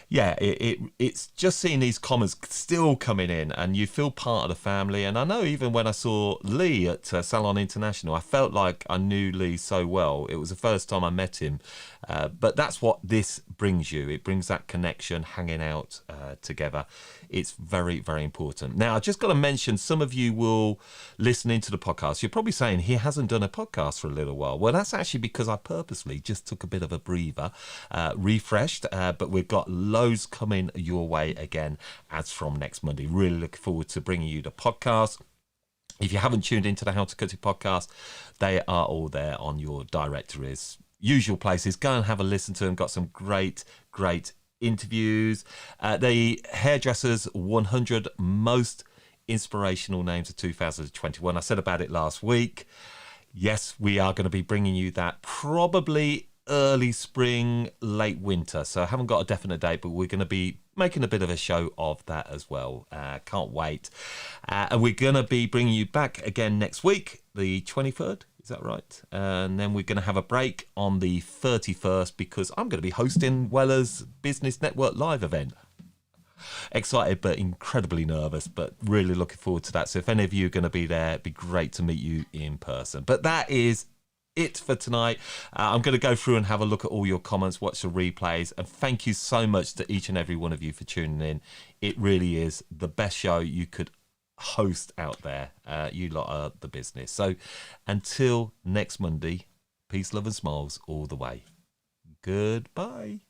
yeah, it's just seeing these comments still coming in, and you feel part of the family. And I know even when I saw Lee at Salon International, I felt like I knew Lee so well. It was the first time I met him, but that's what this brings you. It brings that connection, hanging out together. It's very, very important. Now, I just got to mention, some of you will listen into the podcast. You're probably saying he hasn't done a podcast for a little while. Well, that's actually because I purposely just took a bit of a breather, refreshed, but we've got loads coming your way again as from next Monday. Really looking forward to bringing you the podcast. If you haven't tuned into the How to Cut It podcast, they are all there on your directories. Usual places. Go and have a listen to them. Got some great interviews. The Hairdressers 100 most inspirational names of 2021. I said about it last week. Yes, we are going to be bringing you that probably early spring, late winter. So I haven't got a definite date, but we're going to be making a bit of a show of that as well. Can't wait. And we're going to be bringing you back again next week, the 23rd. Is that right? And then we're going to have a break on the 31st because I'm going to be hosting Weller's Business Network Live event. Excited but incredibly nervous, but really looking forward to that. So if any of you are going to be there, it'd be great to meet you in person. But that is it for tonight. I'm going to go through and have a look at all your comments, watch the replays, and thank you so much to each and every one of you for tuning in. It really is the best show you could host out there. You lot are the business. So until next Monday, peace, love and smiles all the way. Goodbye.